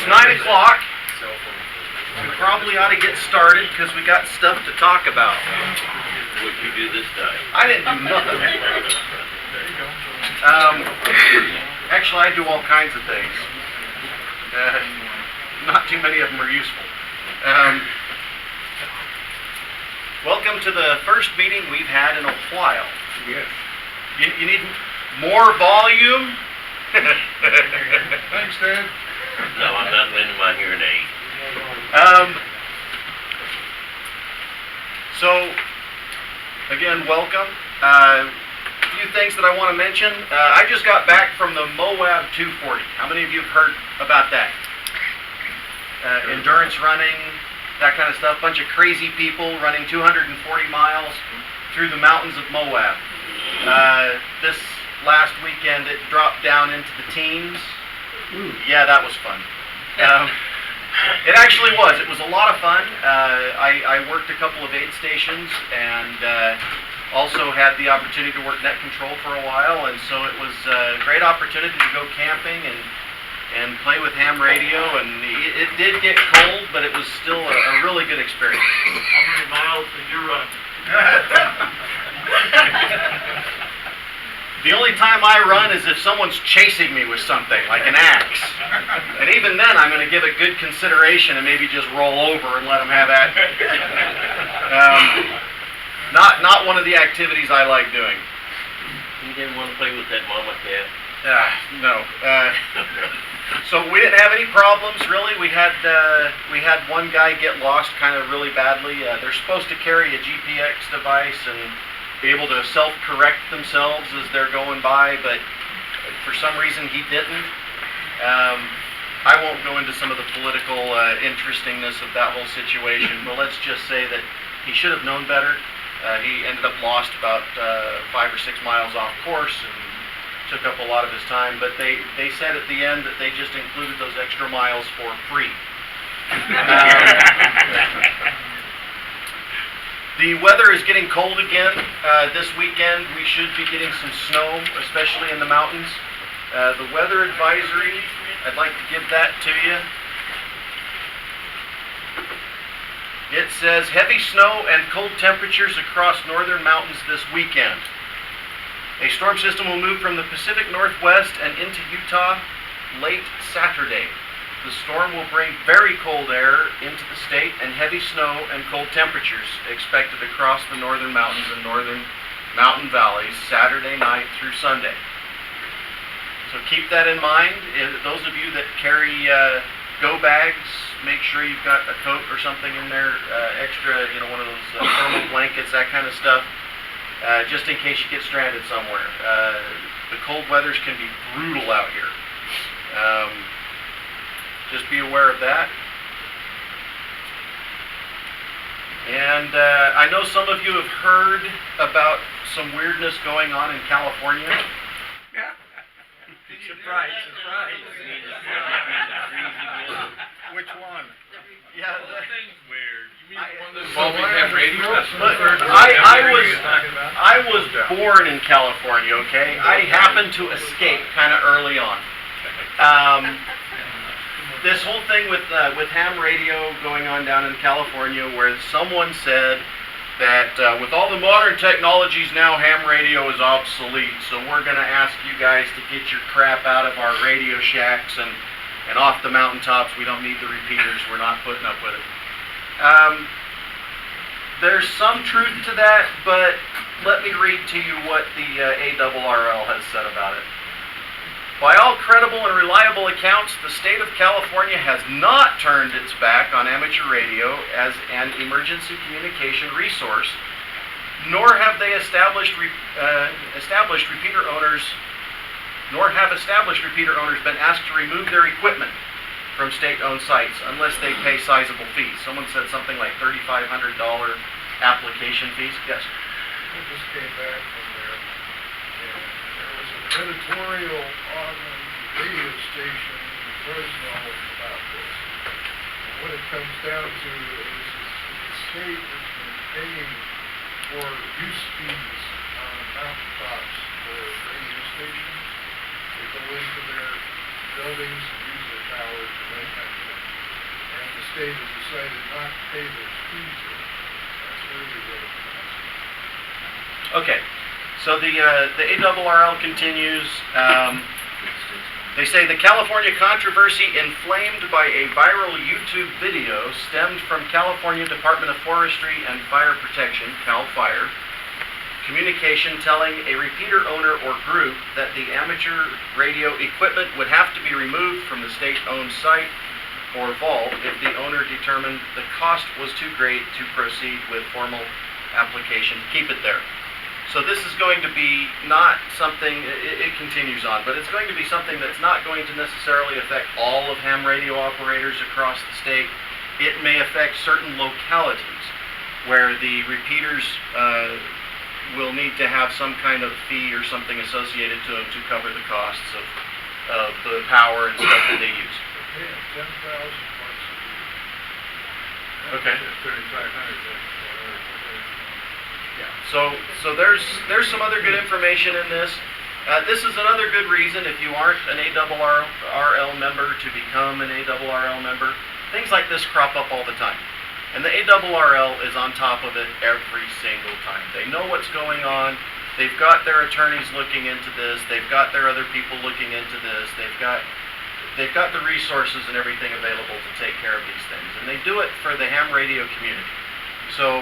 It's 9 o'clock. We probably ought to get started because we got stuff to talk about. What'd you do this time? I didn't do nothing. Actually, I do all kinds of things. Not too many of them are useful. Welcome to the first meeting we've had in a while. Yes. You need more volume? Thanks, Dad. No, I'm not lending my hearing aid. So, again, welcome. A few things that I want to mention. I just got back from the Moab 240. How many of you have heard about that? Endurance running, that kind of stuff. Bunch of crazy people running 240 miles through the mountains of Moab. This last weekend it dropped down into the teens. Yeah, that was fun. It actually was. It was a lot of fun. I worked a couple of aid stations and also had the opportunity to work net control for a while, and so it was a great opportunity to go camping and play with ham radio, and it did get cold, but it was still a really good experience. How many miles did you run? The only time I run is if someone's chasing me with something, like an axe. And even then, I'm going to give it good consideration and maybe just roll over and let them have at it. Not one of the activities I like doing. You didn't want to play with that mama cat? No. So we didn't have any problems, really. We had one guy get lost kind of really badly. They're supposed to carry a GPX device and be able to self-correct themselves as they're going by, but for some reason he didn't. I won't go into some of the political interestingness of that whole situation, but let's just say that he should have known better. He ended up lost about 5 or 6 miles off course and took up a lot of his time, but they said at the end that they just included those extra miles for free. The weather is getting cold again. This weekend we should be getting some snow, especially in the mountains. The weather advisory, I'd like to give that to you. It says heavy snow and cold temperatures across northern mountains this weekend. A storm system will move from the Pacific Northwest and into Utah late Saturday. The storm will bring very cold air into the state and heavy snow and cold temperatures expected across the northern mountains and northern mountain valleys Saturday night through Sunday. So keep that in mind. Those of you that carry go bags, make sure you've got a coat or something in there, extra, one of those thermal blankets, that kind of stuff, just in case you get stranded somewhere. The cold weathers can be brutal out here. Just be aware of that. And I know some of you have heard about some weirdness going on in California. Surprise. Which one? Yeah, Thing's weird. You mean one that's involving ham radio? I was born in California, okay? I happened to escape kind of early on. This whole thing with ham radio going on down in California, where someone said that with all the modern technologies now, ham radio is obsolete, so we're going to ask you guys to get your crap out of our radio shacks and off the mountaintops. We don't need the repeaters. We're not putting up with it. There's some truth to that, but let me read to you what the ARRL has said about it. By all credible and reliable accounts, the state of California has not turned its back on amateur radio as an emergency communication resource, nor have established repeater owners been asked to remove their equipment from state-owned sites unless they pay sizable fees. Someone said something like $3,500 application fees. Yes? I just came back from there, and there was an editorial on the radio station in Fresno about this. And what it comes down to is the state has been paying for use fees on mountaintops for radio stations. They go into their buildings and use their towers and that kind of thing. And the state has decided not to pay those fees yet. That's really what it costs. Okay, so the ARRL continues. They say the California controversy inflamed by a viral YouTube video stemmed from California Department of Forestry and Fire Protection, CAL FIRE, communication telling a repeater owner or group that the amateur radio equipment would have to be removed from the state-owned site or vault if the owner determined the cost was too great to proceed with formal application to keep it there. So this is going to be not something, it continues on, but it's going to be something that's not going to necessarily affect all of ham radio operators across the state. It may affect certain localities where the repeaters will need to have some kind of fee or something associated to them to cover the costs of the power and stuff that they use. They're paying $10,000 a year. Okay. $3,500. Yeah. So there's some other good information in this. This is another good reason if you aren't an ARRL member to become an ARRL member. Things like this crop up all the time. And the ARRL is on top of it every single time. They know what's going on. They've got their attorneys looking into this. They've got their other people looking into this. They've got the resources and everything available to take care of these things. And they do it for the ham radio community. So,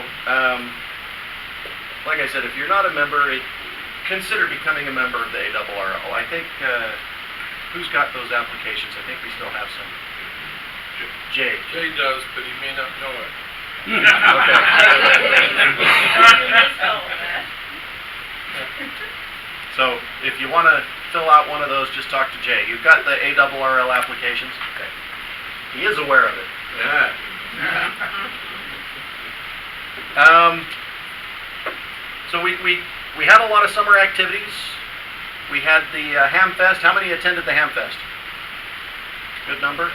like I said, if you're not a member, consider becoming a member of the ARRL. I think, who's got those applications? I think we still have some. Jay. Jay does, but he may not know it. Okay. So, if you want to fill out one of those, just talk to Jay. You've got the ARRL applications? Okay. He is aware of it. Yeah. So we had a lot of summer activities. We had the Ham Fest. How many attended the Ham Fest? Good number.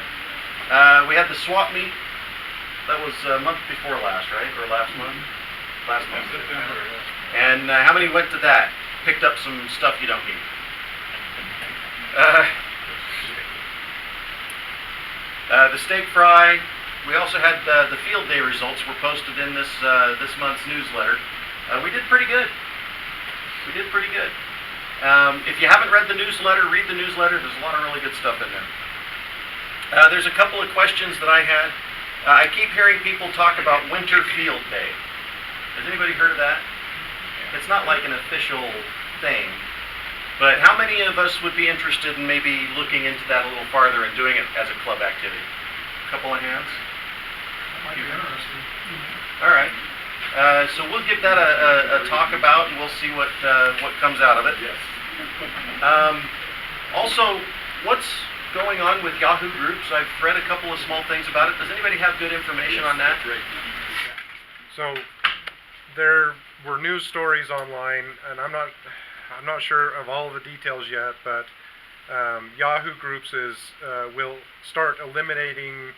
We had the swap meet. That was a month before last, right? Or last month? Last month. And how many went to that? Picked up some stuff you don't need. The steak fry. We also had the field day results were posted in this month's newsletter. We did pretty good. If you haven't read the newsletter, read the newsletter. There's a lot of really good stuff in there. There's a couple of questions that I had. I keep hearing people talk about winter field day. Has anybody heard of that? It's not like an official thing, but how many of us would be interested in maybe looking into that a little farther and doing it as a club activity? A couple of hands? Might be interesting. All right. So we'll give that a talk about, and we'll see what comes out of it. Yes. Also, what's going on with Yahoo groups? I've read a couple of small things about it. Does anybody have good information on that? Right. So there were news stories online, and I'm not sure of all the details yet, but Yahoo groups will start eliminating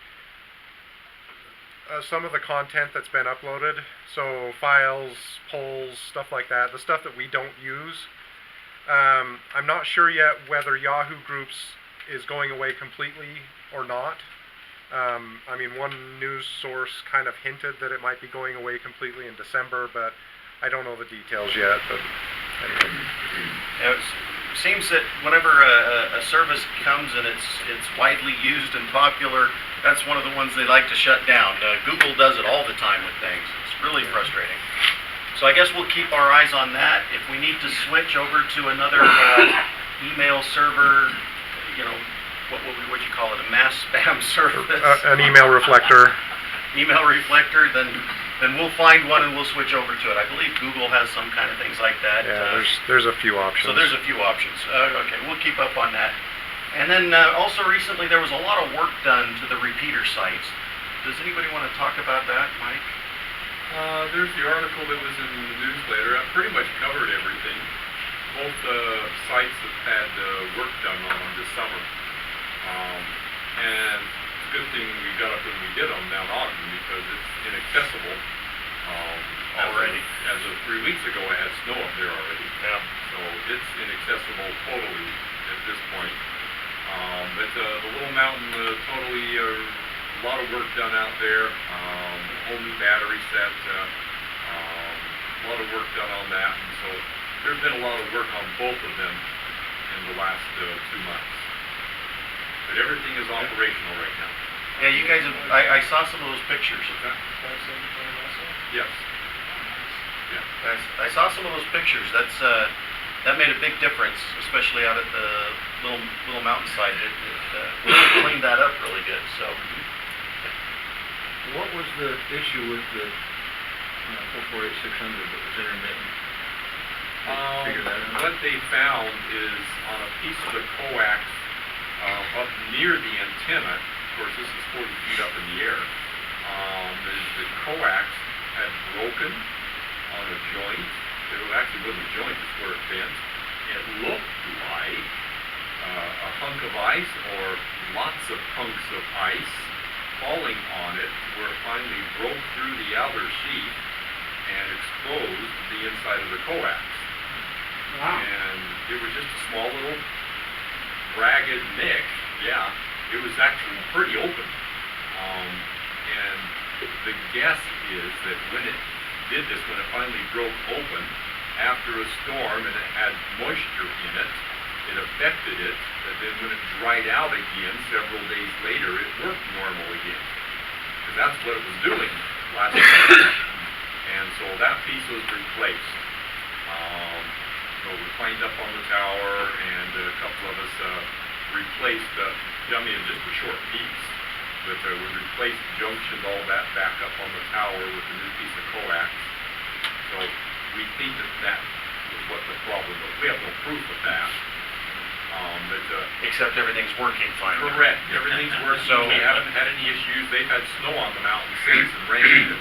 some of the content that's been uploaded, so files, polls, stuff like that, the stuff that we don't use. I'm not sure yet whether Yahoo groups is going away completely or not. I mean, one news source kind of hinted that it might be going away completely in December, but I don't know the details yet. But anyway. It seems that whenever a service comes and it's widely used and popular, that's one of the ones they like to shut down. Google does it all the time with things. It's really frustrating. So I guess we'll keep our eyes on that. If we need to switch over to another email server, you know, what would you call it, a mass spam service? An email reflector. Email reflector, then we'll find one and we'll switch over to it. I believe Google has some kind of things like that. Yeah, there's a few options. So there's a few options. Okay, we'll keep up on that. And then also recently there was a lot of work done to the repeater sites. Does anybody want to talk about that, Mike? There's the article that was in the newsletter. I pretty much covered everything. Both sites have had work done on them this summer. And it's a good thing we got up when we did on Mount Ogden because it's inaccessible. Already. As of 3 weeks ago, I had snow up there already. Yeah. So it's inaccessible totally at this point. But the Little Mountain, totally a lot of work done out there. Whole new battery set, a lot of work done on that, and so there's been a lot of work on both of them in the last 2 months. But everything is operational right now. Yeah, you guys have, I saw some of those pictures. Yes. I saw some of those pictures. That made a big difference, especially out at the little mountainside. It really cleaned that up really good. So, What was the issue with the 448-600 that was intermittent? Figure that out. What they found is on a piece of the coax up near the antenna, of course this is 40 feet up in the air, is the coax had broken on a joint. It actually wasn't a joint, it's where it bent. It looked like a hunk of ice or lots of hunks of ice falling on it, where it finally broke through the outer sheath and exposed the inside of the coax. Wow. And it was just a small little ragged nick. Yeah, it was actually pretty open. And the guess is that when it did this, when it finally broke open after a storm and it had moisture in it, it affected it, but then when it dried out again several days later, it worked normal again. Because that's what it was doing last year. And so that piece was replaced. So we climbed up on the tower, and a couple of us replaced, just a short piece, but we replaced, junctioned all that back up on the tower with a new piece of coax. So we think that was what the problem was. We have no proof of that. except everything's working fine now. Correct. Everything's working. So we haven't had any issues. They've had snow on the mountain since and rain, and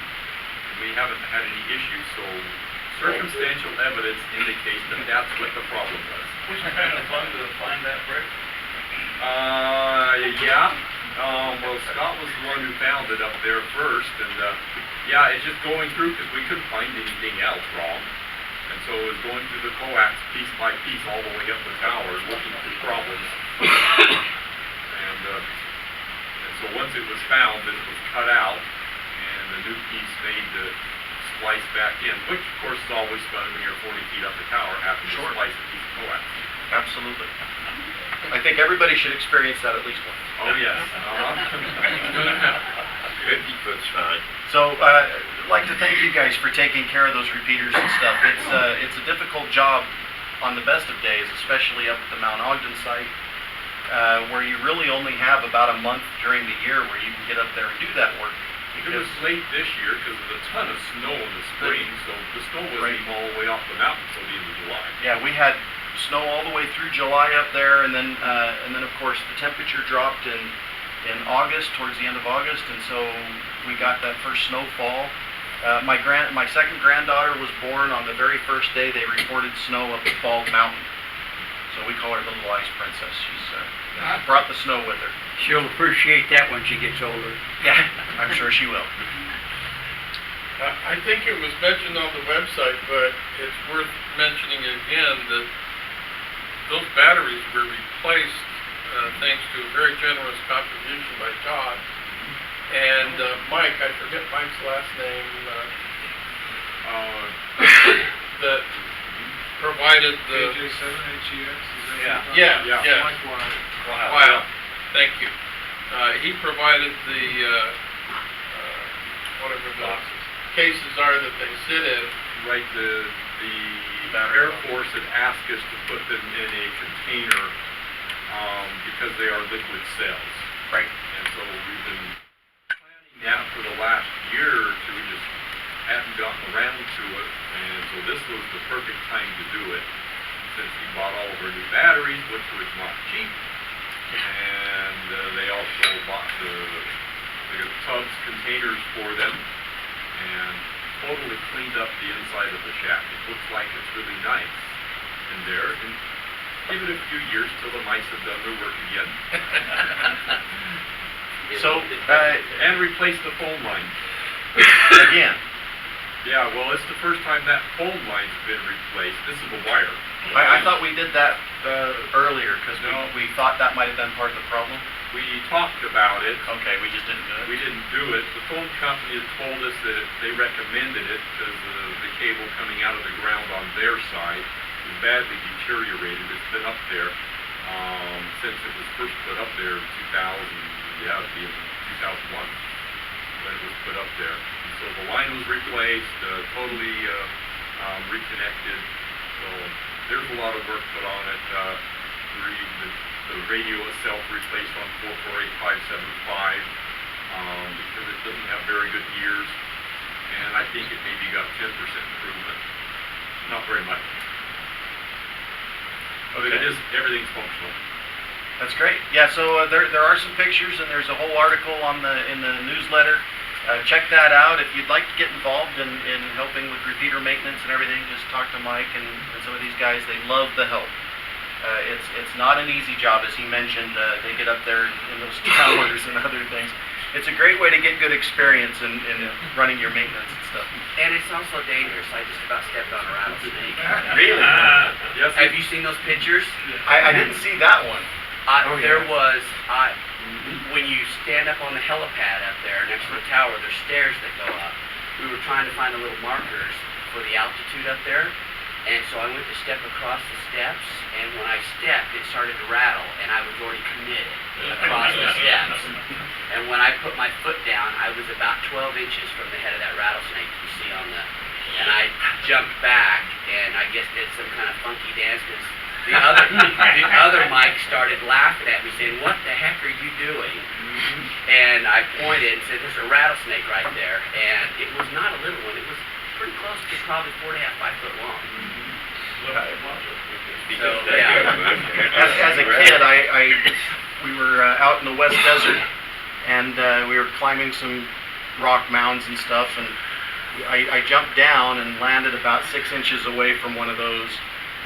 we haven't had any issues. So circumstantial evidence indicates that that's what the problem was. Was it kind of fun to find that brick? Yeah. Well, Scott was the one who found it up there first, and yeah, it's just going through because we couldn't find anything else wrong. And so it was going through the coax piece by piece all the way up the tower, looking for problems. And so once it was found, then it was cut out, and a new piece made to splice back in, which of course is always fun when you're 40 feet up the tower, having to splice a piece of coax. Absolutely. I think everybody should experience that at least once. Oh yes. It's gonna happen. 50 foot's fine. So I'd like to thank you guys for taking care of those repeaters and stuff. It's a difficult job on the best of days, especially up at the Mount Ogden site, where you really only have about a month during the year where you can get up there and do that work. It was late this year because of the ton of snow in the spring, so the snow wasn't even all the way off the mountain until the end of July. Yeah, we had snow all the way through July up there, and then of course the temperature dropped in August, towards the end of August, and so we got that first snowfall. My second granddaughter was born on the very first day they reported snow up at Bald Mountain. So we call her Little Ice Princess. She's brought the snow with her. She'll appreciate that when she gets older. Yeah, I'm sure she will. I think it was mentioned on the website, but it's worth mentioning again that those batteries were replaced thanks to a very generous contribution by Todd. And Mike, I forget Mike's last name, that provided the... K7NM. Yeah. Mike Wild. Wow. Thank you. He provided the, whatever the cases are that they sit in. Right, the Air Force had asked us to put them in a container because they are liquid cells. Right. And so we've been planning that for the last year or two, just hadn't gotten around to it. And so this was the perfect time to do it, since we bought all of our new batteries, which was not cheap. And they also bought the tubs, containers for them, and totally cleaned up the inside of the shack. It looks like it's really nice in there. And give it a few years till the mice have done their work again. So, and replace the phone line. again, Yeah, well, it's the first time that phone line's been replaced. This is the wire. I thought we did that earlier, Because No. we thought that might have been part of the problem. We talked about it. Okay, we just didn't do it. We didn't do it. The phone company had told us that they recommended it because the cable coming out of the ground on their side is badly deteriorated. It's been up there since it was first put up there in 2000. Yeah, it'd be in 2001 when it was put up there. And so the line was replaced, totally reconnected. So there's a lot of work put on it. The radio itself replaced on 448.575 because it doesn't have very good gears, and I think it maybe got 10% improvement. Not very much. But it is, everything's functional. That's great. Yeah, so there are some pictures, and there's a whole article in the newsletter. Check that out. If you'd like to get involved in helping with repeater maintenance and everything, just talk to Mike and some of these guys. They love the help. It's not an easy job, as he mentioned. They get up there in those towers and other things. It's a great way to get good experience in running your maintenance and stuff. And it's also dangerous. I just about stepped on a rattlesnake. Really? Yes. Have you seen those pictures? I didn't see that one. There was, when you stand up on the helipad up there next to the tower, there's stairs that go up. We were trying to find the little markers for the altitude up there. And so I went to step across the steps, and when I stepped, it started to rattle, and I was already committed across the steps. And when I put my foot down, I was about 12 inches from the head of that rattlesnake you see on the... And I jumped back, and I guess did some kind of funky dance, because the other Mike started laughing at me, saying, "What the heck are you doing?" And I pointed and said, "There's a rattlesnake right there." And it was not a little one. It was pretty close to probably 4.5, 5 foot long. So, yeah. As a kid, we were out in the West Desert, and we were climbing some rock mounds and stuff, and I jumped down and landed about 6 inches away from one of those,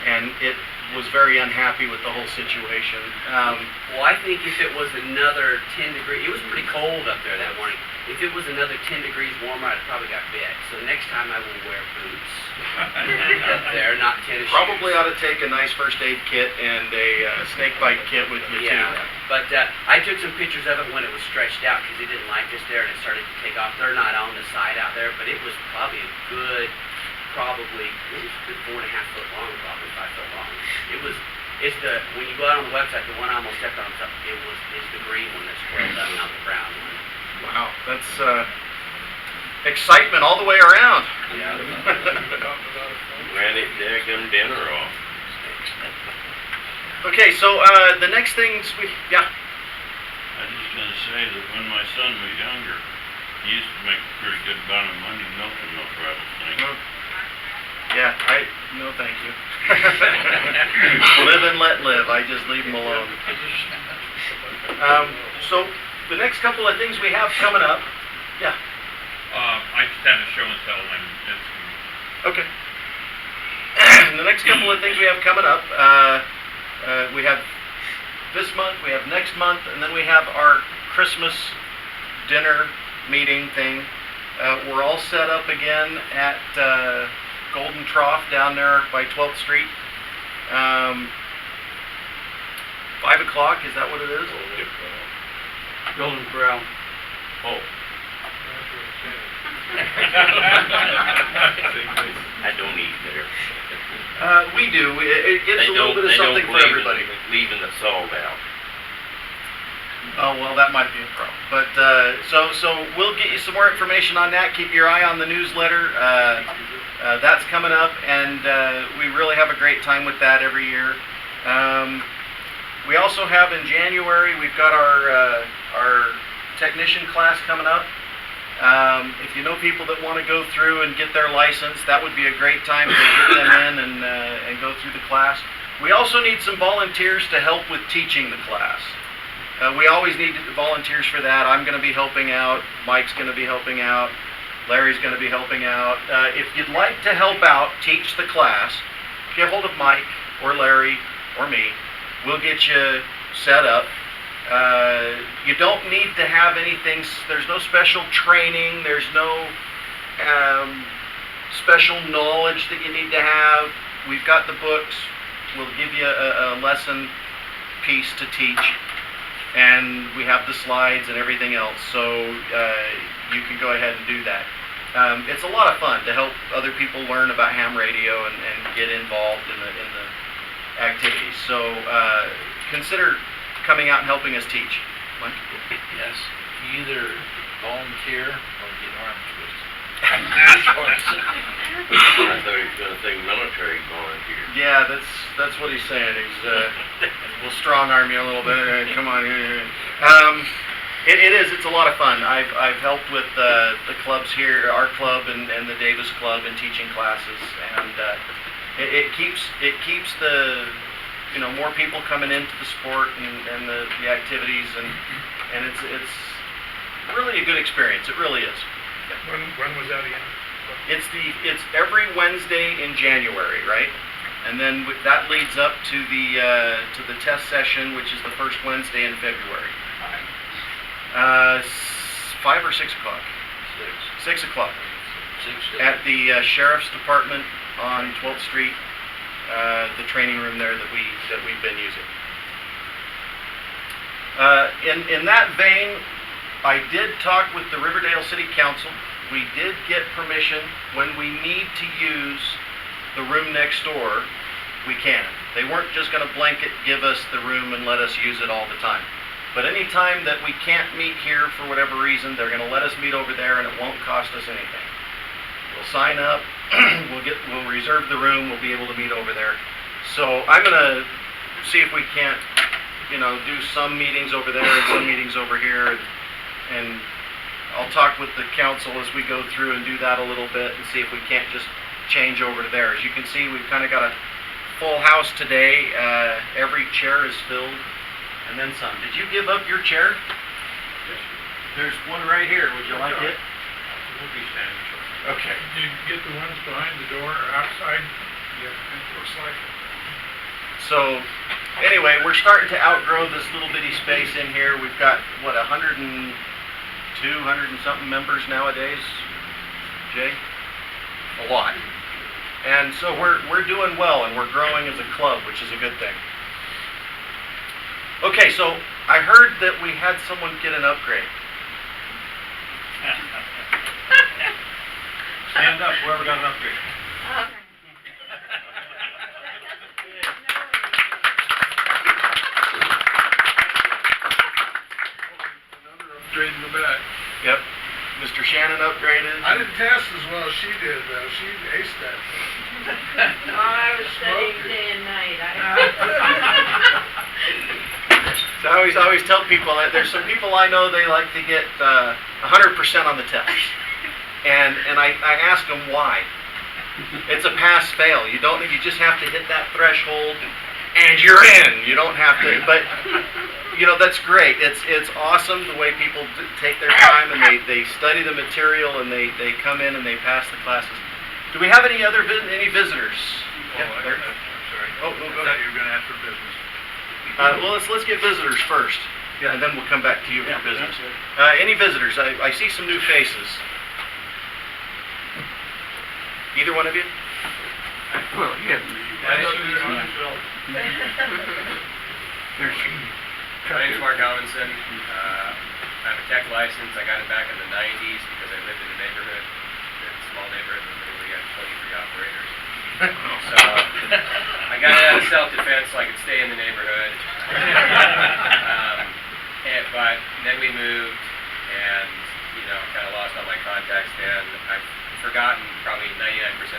and it was very unhappy with the whole situation. Well, I think if it was another 10 degrees, it was pretty cold up there that morning. If it was another 10 degrees warmer, I'd probably got bit. So the next time I will wear boots up there, not tennis Probably shoes. ought to take a nice first aid kit and a snake bite kit with you Yeah, too. but I took some pictures of it when it was stretched out because it didn't like us there and it started to take off. They're not on the side out there, but it was probably a good 4.5 foot long, probably 5 foot long. When you go out on the website, the one I almost stepped on, is the green one that's curled up, not the brown one. Wow, that's excitement all the way around. Yeah. Ran it daggum dinner off. Okay, so the next things I was just gonna say that when my son was younger, he used to make a pretty good amount of money milking those rattlesnakes. Yeah, no thank you. Live and let live. I just leave them alone. So the next couple of things we have coming up. Yeah. I just had a show and tell and it's Okay. The next couple of things we have coming up. We have this month, we have next month, and then we have our Christmas dinner meeting thing. We're all set up again at Golden Trough down there by 12th Street. 5 o'clock, is that what it is? Golden Corral. Oh. I don't eat there. We do. It gives a little bit of something for everybody. Leaving the salt out. Oh, well, that might be a problem. But, so we'll get you some more information on that. Keep your eye on the newsletter. That's coming up, and we really have a great time with that every year. We also have in January, we've got our technician class coming up. If you know people that want to go through and get their license, that would be a great time to get them in and go through the class. We also need some volunteers to help with teaching the class. We always need volunteers for that. I'm going to be helping out. Mike's going to be helping out. Larry's going to be helping out. If you'd like to help out, teach the class, get hold of Mike or Larry or me. We'll get you set up. You don't need to have anything. There's no special training. There's no special knowledge that you need to have. We've got the books. We'll give you a lesson piece to teach, and we have the slides and everything else, so you can go ahead and do that. It's a lot of fun to help other people learn about ham radio and get involved in the activities. So consider coming out and helping us teach. Mike? Yes, you either volunteer or get arm twisted. I thought he was gonna say military volunteer. Yeah, that's what he's saying. He's we'll strong arm you a little bit. Come on. It's a lot of fun. I've helped with the clubs here, our club and the Davis Club, in teaching classes, and it keeps the more people coming into the sport and the activities, and it's really a good experience. It really is. When was that again? It's every Wednesday in January, right? And then that leads up to the test session, which is the first Wednesday in February. 5 or 6 o'clock. 6 o'clock. At the Sheriff's Department on 12th Street, the training room there that we've been using. In that vein, I did talk with the Riverdale City Council. We did get permission when we need to use the room next door. We can. They weren't just going to blanket give us the room and let us use it all the time. But any time that we can't meet here for whatever reason, they're going to let us meet over there, and it won't cost us anything. We'll sign up. We'll reserve the room. We'll be able to meet over there. So I'm going to see if we can't, do some meetings over there and some meetings over here, and I'll talk with the council as we go through and do that a little bit and see if we can't just change over to there. As you can see, we've kind of got a full house today. Every chair is filled, and then some. Did you give up your chair? Yes. There's one right here. Would you like it? We'll be standing short. Okay. Did you get the ones behind the door or outside? Yeah, it looks like it. So, anyway, we're starting to outgrow this little bitty space in here. We've got, 100 and something members nowadays, Jay? A lot. And so we're doing well, and we're growing as a club, which is a good thing. Okay, so I heard that we had someone get an upgrade. Stand up, whoever got an upgrade. Upgrade in the back. Yep. Mr. Shannon upgraded. I didn't test as well as she did, though. She aced that thing. Oh, I was studying day and night. So I always tell people that there's some people I know, they like to get 100% on the test. And I ask them why. It's a pass-fail. You just have to hit that threshold and you're in. You don't have to, but that's great. It's awesome the way people take their time and they study the material and they come in and they pass the classes. Do we have any visitors? I'm sorry. Oh, no, go ahead. You were going to ask for business. Well, let's get visitors first, and then we'll come back to you for business. Any visitors? I see some new faces. Either one of you? Well, yeah. My name's Mark Robinson. I have a tech license. I got it back in the 90s because I lived in a neighborhood, a small neighborhood where we got 23 operators. So I got it out of self-defense so I could stay in the neighborhood. But then we moved and, kind of lost all my contacts, and I've forgotten probably 99%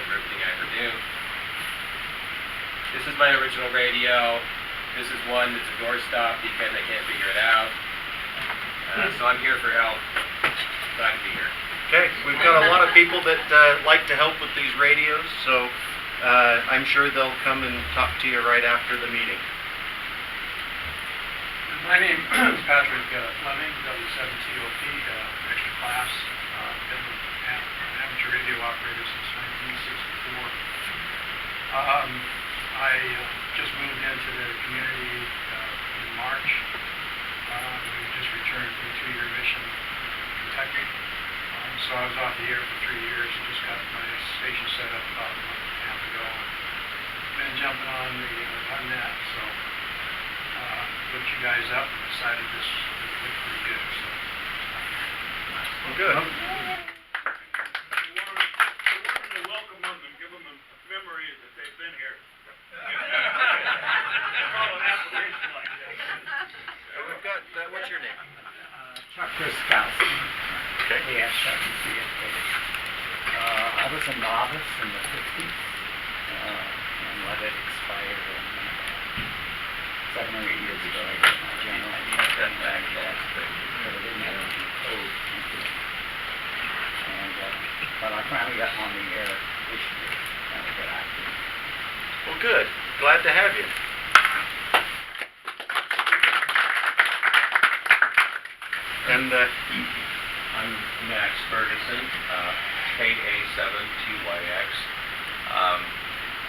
of everything I ever knew. This is my original radio. This is one that's a doorstop because I can't figure it out. So I'm here for help. Glad to be here. Okay, we've got a lot of people that like to help with these radios, so I'm sure they'll come and talk to you right after the meeting. My name is Patrick Fleming, W7TOP, extra class. Been an amateur radio operator since 1964. I just moved into the community in March. We just returned from a 2-year mission in Kentucky. So I was off the air for 3 years and just got my station set up about a month and a half ago. Been jumping on the net, so looked you guys up and decided this looked pretty good, so. Good. We wanted to welcome them and give them a memory that they've been here. Call an application like this. We've got, what's your name? Chuck Kriskowski. Okay. AS7ZN. I was a novice in the 50s and let it expire. And 7 or 8 years ago, I got my general idea back that it didn't have any code into it. And, but I finally got on the air this year, and I got active. Well, good. Glad to have you. And I'm Max Ferguson, K7NM.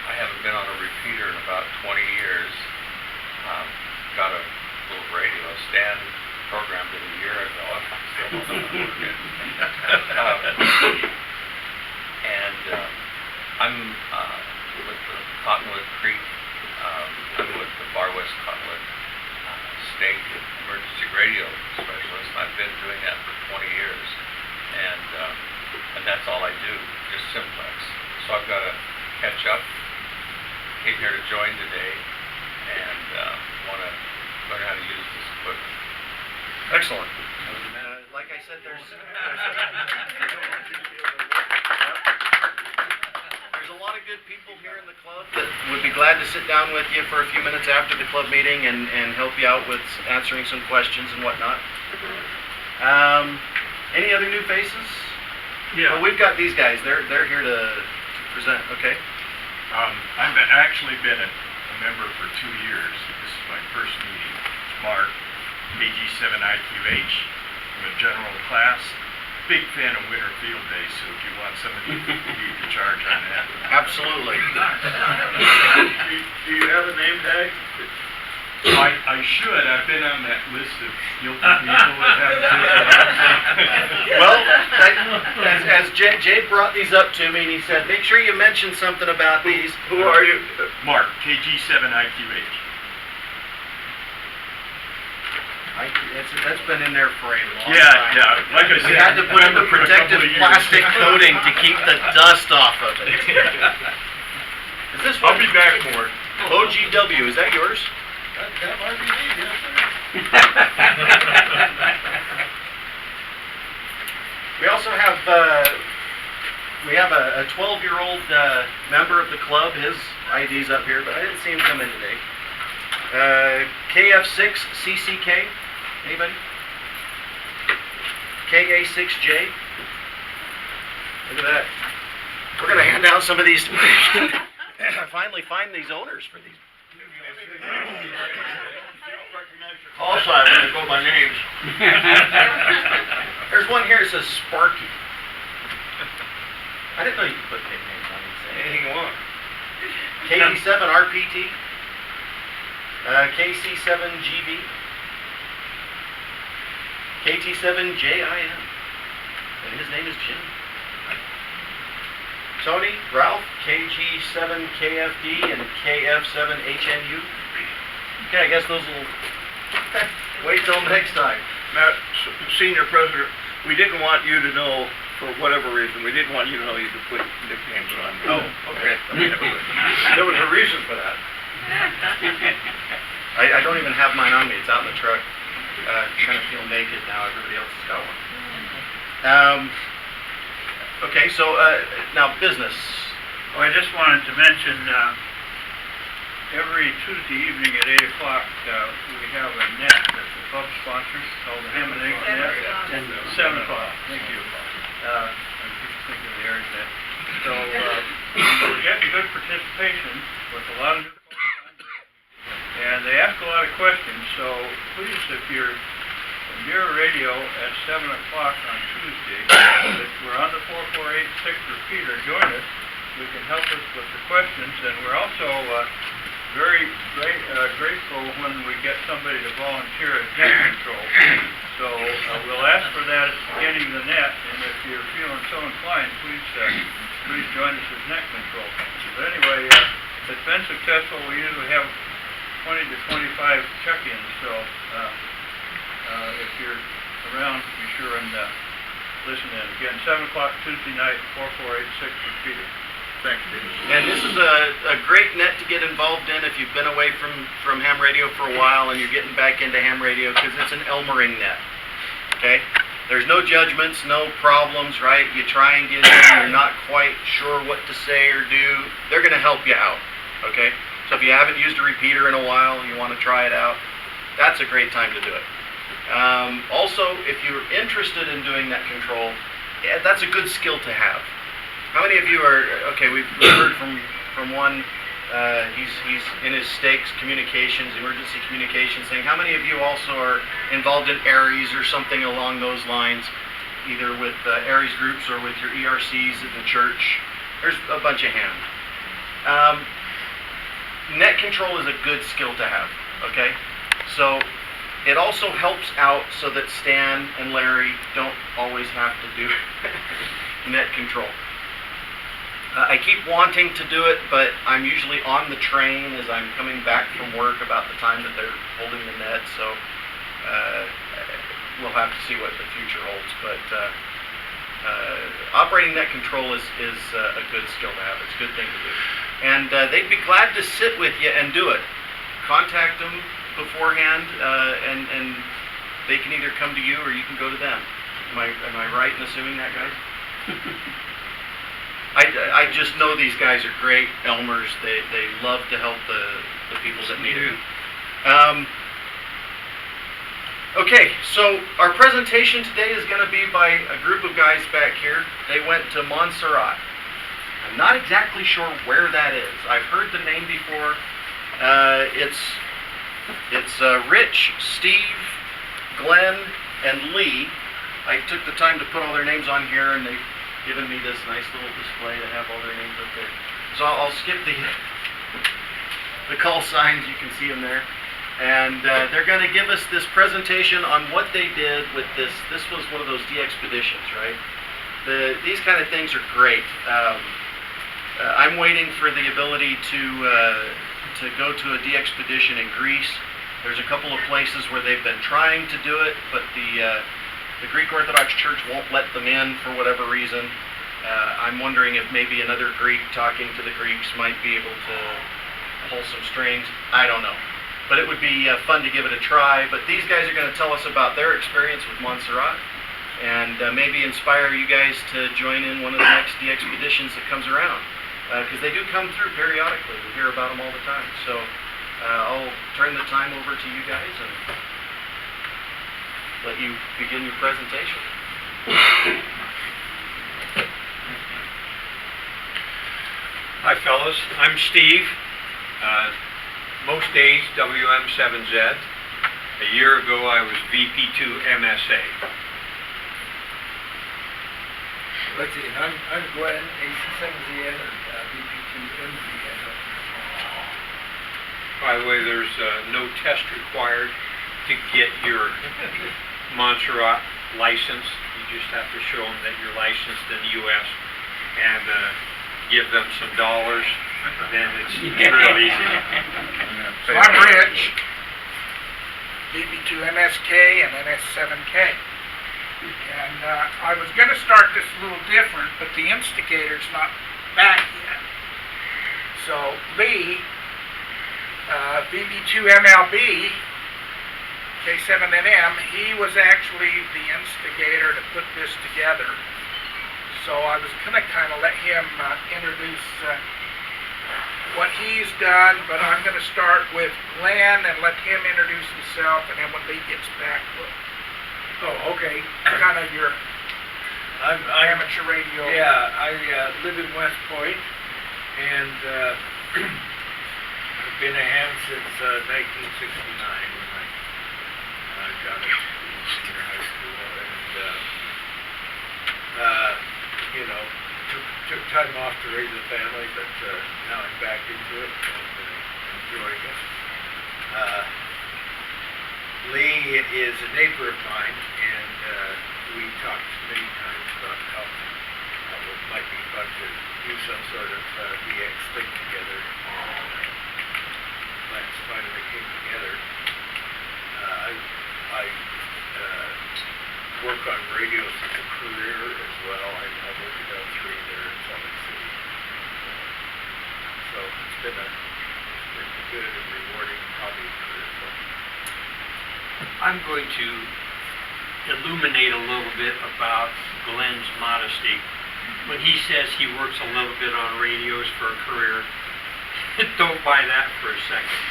I haven't been on a repeater in about 20 years. Got a little radio. Stan programmed it a year ago. I still don't know how to work it. I'm with the Cottonwood Creek. I'm with the Far West Cottonwood State Emergency Radio Specialist. I've been doing that for 20 years, and that's all I do, just simplex. So I've got to catch up. Came here to join today, and want to learn how to use this equipment. excellent. Like I said, there's a lot of good people here in the club that would be glad to sit down with you for a few minutes after the club meeting and help you out with answering some questions and whatnot. Any other new faces? Yeah. Well, we've got these guys. They're here to present. Okay. I've actually been a member for 2 years. This is my first meeting. Mark, KG7IQH. I'm a general class. Big fan of winter field days, so if you want somebody to lead the charge on that. Absolutely. Do you have a name tag? I should. I've been on that list of guilty people that haven't taken it. Well, as Jay brought these up to me, and he said, make sure you mention something about these. Who are you? Mark, KG7IQH. That's been in there for a long time. Yeah. Like I said, we had to put in the protective plastic coating to keep the dust off of it. Is this one? I'll be back more. OGW, is that yours? That might be me, yes, sir. We also have a 12-year-old member of the club. His ID's up here, but I didn't see him come in today. KF6CCK. Anybody? KA6J. Look at that. We're gonna hand out some of these. Finally find these owners for these. Call sign when they go by names. There's one here that says Sparky. I didn't know you could put nicknames on these things. Anything you want. KD7RPT. KC7GB. KT7JIM. And his name is Jim. Tony, Ralph, KG7KFD, and KF7HNU. Okay, I guess those will wait till next time. Now, Senior President, we didn't want you to know, for whatever reason, we didn't want you to know you could put nicknames on. Oh, okay. There was a reason for that. I don't even have mine on me. It's out in the truck. Kind of feel naked now. Everybody else has got one. Okay, so now business. Oh, I just wanted to mention, every Tuesday evening at 8 o'clock, we have a net that the club sponsors called the Ham and Egg Net. 7 o'clock. Thank you. I keep thinking of the area net. So we're getting good participation with a lot of new folks on there. And they ask a lot of questions, so please, if you're near a radio at 7 o'clock on Tuesday, if we're on the 4486 repeater, join us. We can help us with the questions, and we're also very grateful when we get somebody to volunteer as net control. So we'll ask for that at the beginning of the net, and if you're feeling so inclined, please join us as net control. But anyway, it's been successful. We usually have 20 to 25 check-ins, so, if you're around, be sure and, listen in. Again, 7 o'clock Tuesday night, 4486 Repeater. Thanks, Dave. And this is a great net to get involved in if you've been away from ham radio for a while and you're getting back into ham radio, because it's an Elmering net, okay? There's no judgments, no problems, right? You try and get in, you're not quite sure what to say or do, they're going to help you out, okay? So if you haven't used a repeater in a while, you want to try it out, that's a great time to do it. Also, if you're interested in doing net control, yeah, that's a good skill to have. How many of you are, okay, we've heard from one, he's in his stakes communications, emergency communications thing. How many of you also are involved in ARIES or something along those lines, either with ARIES groups or with your ERCs at the church? There's a bunch of hands. Net control is a good skill to have, okay? So it also helps out so that Stan and Larry don't always have to do net control. I keep wanting to do it, but I'm usually on the train as I'm coming back from work about the time that they're holding the net, so we'll have to see what the future holds. But operating net control is a good skill to have. It's a good thing to do. And they'd be glad to sit with you and do it. Contact them beforehand, and they can either come to you or you can go to them. Am I right in assuming that, guys? I just know these guys are great Elmers. They love to help the people that need it. Okay, so our presentation today is going to be by a group of guys back here. They went to Montserrat. I'm not exactly sure where that is. I've heard the name before. It's Rich, Steve, Glenn, and Lee. I took the time to put all their names on here, and they've given me this nice little display to have all their names up there. So I'll skip the call signs. You can see them there. And they're going to give us this presentation on what they did with this. This was one of those DXpeditions, right? These kind of things are great. I'm waiting for the ability to go to a DXpedition in Greece. There's a couple of places where they've been trying to do it, but the Greek Orthodox Church won't let them in for whatever reason. I'm wondering if maybe another Greek talking to the Greeks might be able to pull some strings. I don't know. But it would be fun to give it a try. But these guys are going to tell us about their experience with Montserrat and maybe inspire you guys to join in one of the next DXpeditions that comes around. Because they do come through periodically. We hear about them all the time. So I'll turn the time over to you guys and let you begin your presentation. Hi fellas, I'm Steve. Most days WM7Z. A year ago I was VP2 MSA. Let's see, I'm Glen AC7ZN or VP2 MZN. By the way, there's no test required to get your Montserrat license. You just have to show them that you're licensed in the U.S. and give them some dollars. Then it's real easy. So I'm Rich, VP2 MSK and NS7K. And I was going to start this a little different, but the instigator's not back yet. So Lee, VP2 MLB, K7NM, he was actually the instigator to put this together. So I was going to kind of let him introduce what he's done, but I'm going to start with Glenn and let him introduce himself, and then when Lee gets back, we'll... Oh, okay. Kind of your I'm amateur radio. Yeah, I live in West Point, and I've been a ham since 1969 when I got it in senior high school, and you know, took time off to raise a family, but now I'm back into it and enjoying it. Lee is a neighbor of mine, and we talked many times about how it might be fun to do some sort of DX thing together. that's finally came together. I work on radios as a career as well. I worked at L3 there in Salt Lake City. So it's been a good and rewarding hobby career for me. I'm going to illuminate a little bit about Glen's modesty. When he says he works a little bit on radios for a career, don't buy that for a second.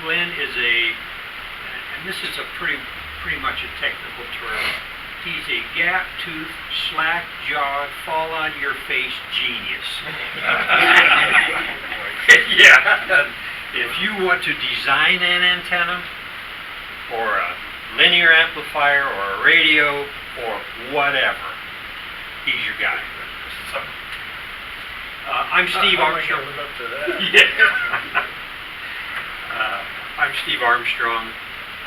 Glen is and this is a pretty much a technical term, he's a gap-toothed, slack-jawed, fall-on-your-face genius. Yeah. If you want to design an antenna, or a linear amplifier, or a radio, or whatever, he's your guy. I'm Steve Armstrong. Live up to that. Yeah. I'm Steve Armstrong.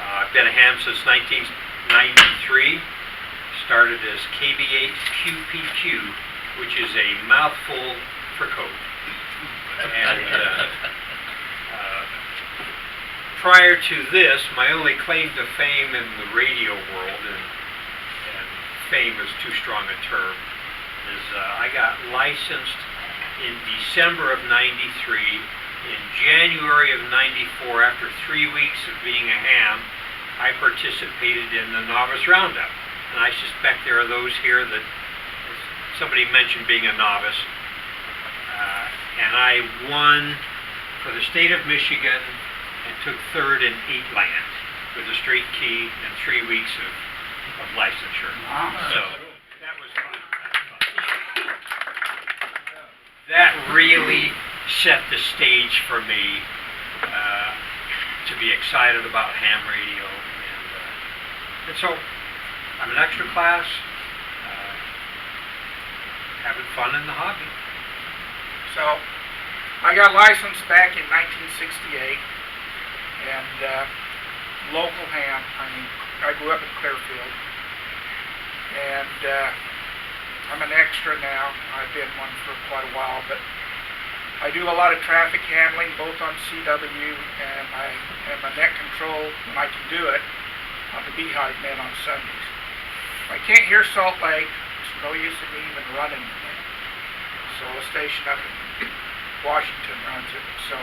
I've been a ham since 1993. Started as KB8QPQ, which is a mouthful for code. And prior to this, my only claim to fame in the radio world, and fame is too strong a term, is I got licensed in December of '93. In January of '94, after 3 weeks of being a ham, I participated in the Novice Roundup. And I suspect there are those here that, somebody mentioned being a novice, and I won for the state of Michigan and took third in 8 lands with a straight key and 3 weeks of licensure. Wow. So that was fun. That really set the stage for me to be excited about ham radio, and so I'm an extra class, having fun in the hobby. So I got licensed back in 1968, and local ham. I mean, I grew up in Clearfield, and I'm an extra now. I've been one for quite a while, but I do a lot of traffic handling, both on CW, and I am a net control when I can do it on the Beehive net on Sundays. If I can't hear Salt Lake, it's no use in me even running the net. So a station up in Washington runs it. So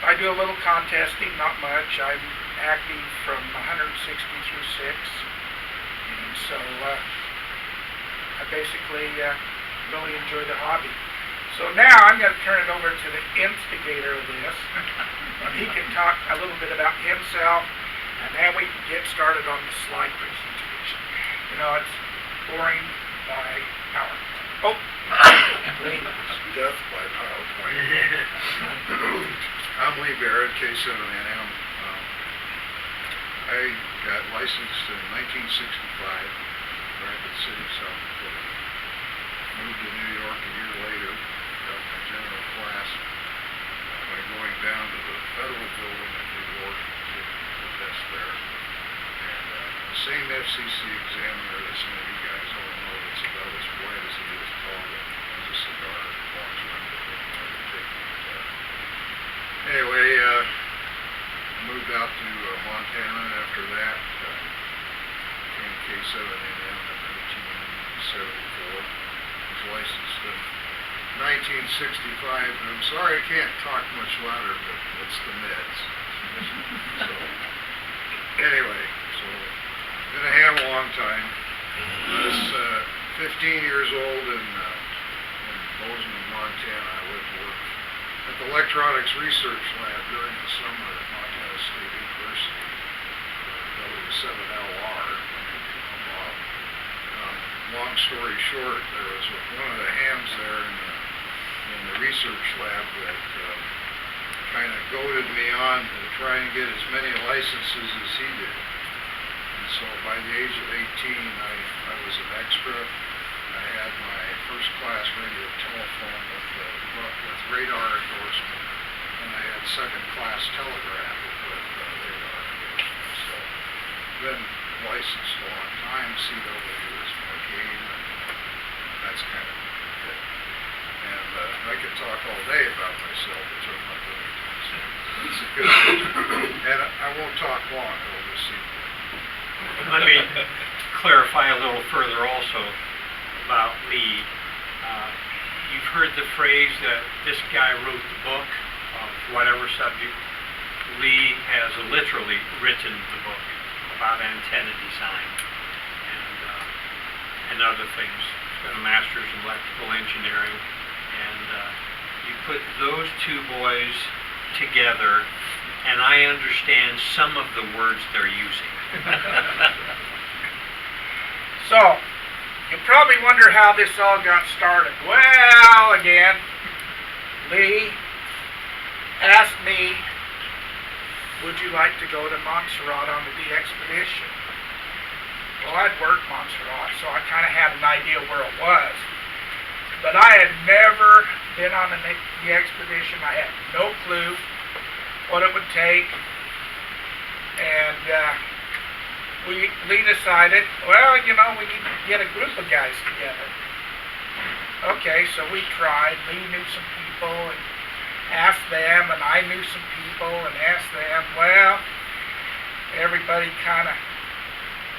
I do a little contesting, not much. I'm active from 160 through 6, and so I basically really enjoy the hobby. So now I'm going to turn it over to the instigator of this, and he can talk a little bit about himself, and then we can get started on the slide presentation. You know, it's boring by PowerPoint. Oh, Death by PowerPoint. I'm Barrett K7NM. I got licensed in 1965, Rapid City, South Dakota. Moved to New York a year later, got my general class by going down to the federal building in New York to test there. And the same FCC examiner that some of you guys all know that's about as white as he is tall, that has a cigar and walks around with him while you're taking the test. Anyway, moved out to Montana after that. Became K7NM in 1974. Was licensed in 1965. And I'm sorry I can't talk much louder, but it's the meds. So, anyway, so been a ham a long time. I was 15 years old in Bozeman, Montana. I went to work at the Electronics Research Lab during the summer at Montana State University, W7LR. Long story short, there was one of the hams there in the research lab that kind of goaded me on to try and get as many licenses as he did. And so by the age of 18, I was an extra. I had my first class radio telephone with radar endorsement, and I had second class telegraph with radar endorsement. So been licensed a long time. CW is my game, and that's kind of it. And I could talk all day about myself, which I'm not going to. It's a good thing. And I won't talk long, I'll just see. Let me clarify a little further also about Lee. You've heard the phrase that this guy wrote the book of whatever subject. Lee has literally written the book about antenna design and other things. He's got a master's in electrical engineering, and you put those two boys together, and I understand some of the words they're using. So, you probably wonder how this all got started. Well, again, Lee asked me, would you like to go to Montserrat on the DXpedition? Well, I'd worked Montserrat, so I kind of had an idea where it was. But I had never been on the DXpedition. I had no clue what it would take. And Lee decided, well, you know, we need to get a group of guys together. Okay, so we tried. Lee knew some people and asked them, and I knew some people and asked them. Well, everybody kind of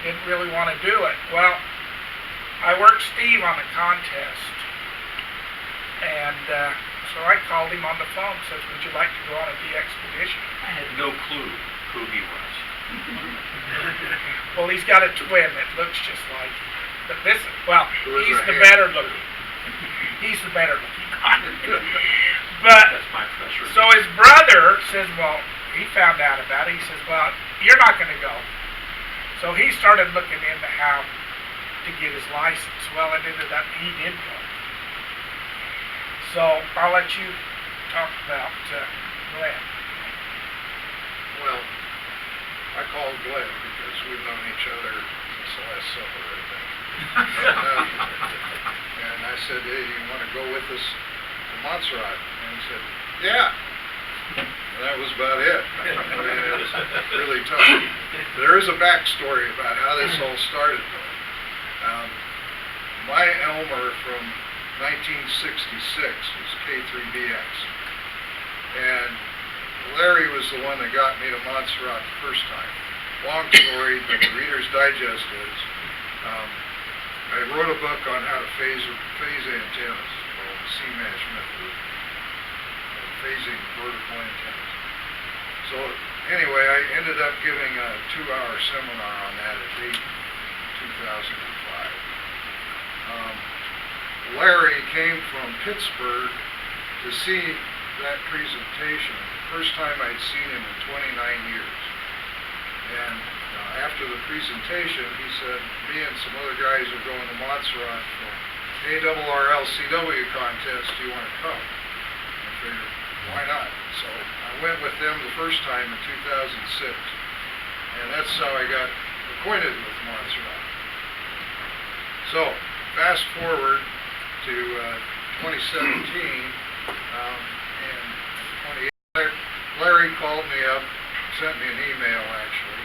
didn't really want to do it. Well, I worked Steve on the contest, and so I called him on the phone and says, would you like to go on a DXpedition? I had no clue who he was. Well, he's got a twin that looks just like him. But this, well, he's the better looking. He's the better looking. But, so his brother says, well, he found out about it. He says, well, you're not going to go. So he started looking into how to get his license. Well, it ended up he did go. So I'll let you talk about Glenn. Well, I called Glenn because we've known each other since the Last Supper, I think. And I said, hey, do you want to go with us to Montserrat? And he said, yeah. And that was about it. I mean, it was really tough. There is a backstory about how this all started, though. My Elmer from 1966 was K3BX. And Larry was the one that got me to Montserrat the first time. Long story, but the Reader's Digest is, I wrote a book on how to phase antennas, called the C-Mesh method of phasing vertical antennas. So anyway, I ended up giving a 2-hour seminar on that at DATE in 2005. Larry came from Pittsburgh to see that presentation. The first time I'd seen him in 29 years. And after the presentation, he said, me and some other guys are going to Montserrat for ARRL-CW contest. Do you want to come? I figured, why not? So I went with them the first time in 2006. And that's how I got acquainted with Montserrat. So, fast forward to 2017, and Larry called me up, sent me an email actually,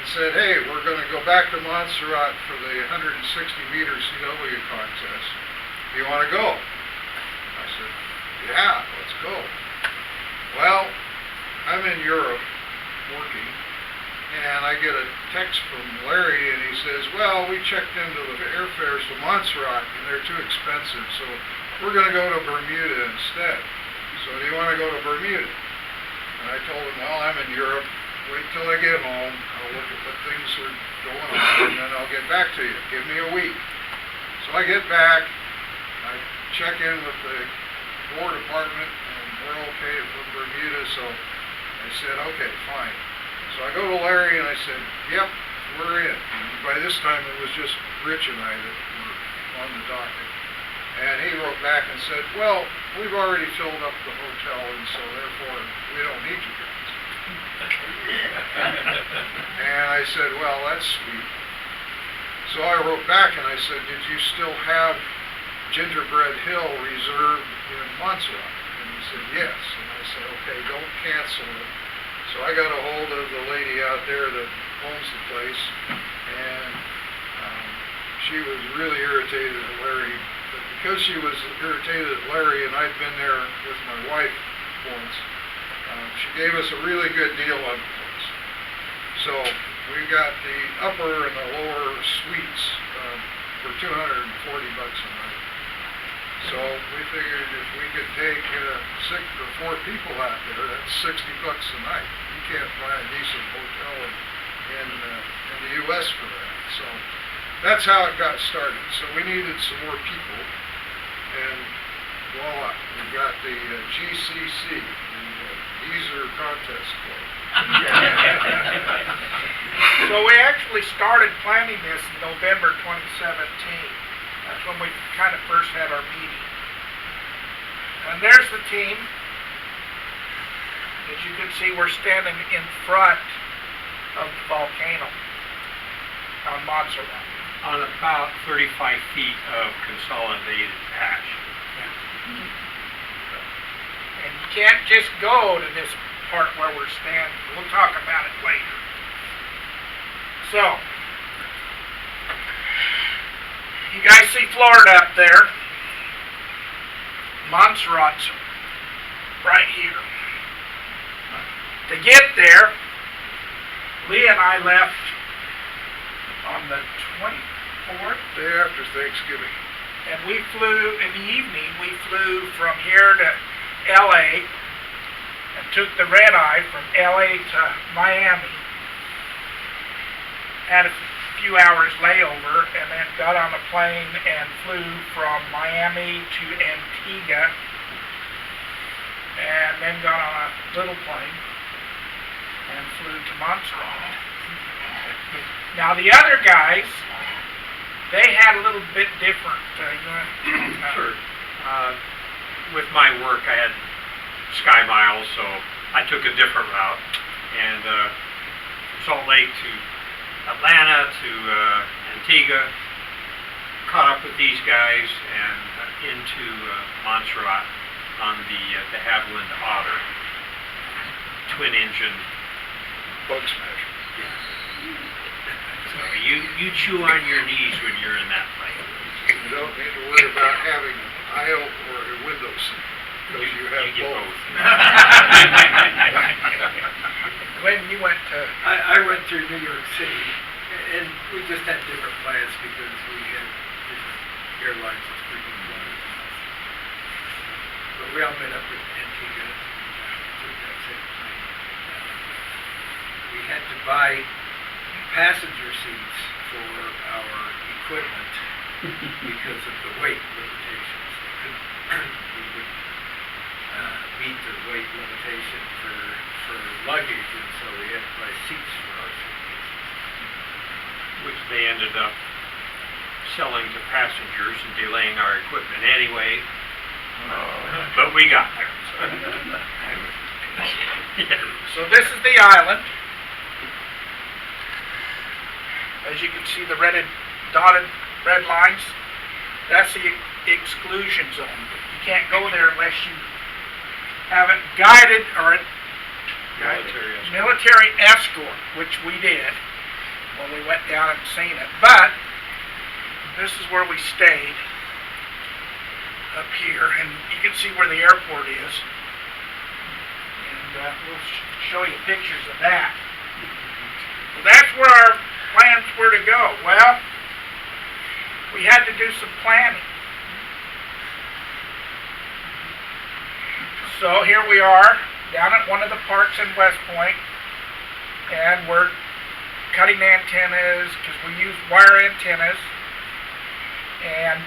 and said, hey, we're going to go back to Montserrat for the 160-meter CW contest. Do you want to go? I said, yeah, let's go. Well, I'm in Europe working, and I get a text from Larry, and he says, well, we checked into the airfares to Montserrat, and they're too expensive, so we're going to go to Bermuda instead. So do you want to go to Bermuda? And I told him, well, I'm in Europe. Wait till I get home. I'll look at what things are going on, and then I'll get back to you. Give me a week. So I get back. I check in with the War Department, and we're okay for Bermuda. So I said, okay, fine. So I go to Larry, and I said, yep, we're in. And by this time, it was just Rich and I that were on the docket. And he wrote back and said, well, we've already filled up the hotel, and so therefore we don't need you guys. And I said, well, that's sweet. So I wrote back and I said, did you still have Gingerbread Hill reserved in Montserrat? And he said, yes. And I said, okay, don't cancel it. So I got a hold of the lady out there that owns the place, and she was really irritated at Larry, because she was irritated at Larry, and I'd been there with my wife once, she gave us a really good deal on the place. So we got the upper and the lower suites for $240 a night. So we figured if we could take 6 or 4 people out there, that's $60 a night. You can't find a decent hotel in the U.S. for that. So that's how it got started. So we needed some more people, and voila, we got the GCC, the Geezer Contest Club. So we actually started planning this in November 2017. That's when we kind of first had our meeting. And there's the team. As you can see, we're standing in front of the volcano on Montserrat. On about 35 feet of consolidated ash. And you can't just go to this part where we're standing. We'll talk about it later. So, you guys see Florida up there. Montserrat's right here. To get there, Lee and I left on the 24th. Day after Thanksgiving. And we flew, in the evening, we flew from here to LA and took the red eye from LA to Miami. Had a few hours layover and then got on a plane and flew from Miami to Antigua and then got on a little plane and flew to Montserrat. Now the other guys, they had a little bit different. Sure. With my work, I had Sky Miles, so I took a different route. And from Salt Lake to Atlanta to Antigua, caught up with these guys and into Montserrat on the de Havilland Otter, twin engine. Bug smasher. So you chew on your knees when you're in that plane. You don't need to worry about having an aisle or a window seat, because you have both. When you went to... I went through New York City, and we just had different plans because we had different airlines that frequent flying. But we all met up in Antigua and took that same plane. We had to buy passenger seats for our equipment because of the weight limitations. We wouldn't meet the weight limitation for luggage, and so we had to buy seats for our suitcases. Which they ended up selling to passengers and delaying our equipment anyway. But we got there. So this is the island. As you can see, the dotted red lines, that's the exclusion zone. You can't go there unless you have it guided or military escort, which we did when we went down and seen it. But this is where we stayed up here, and you can see where the airport is. And we'll show you pictures of that. Well, that's where our plans were to go. Well, we had to do some planning. So here we are down at one of the parks in West Point, and we're cutting antennas because we use wire antennas. And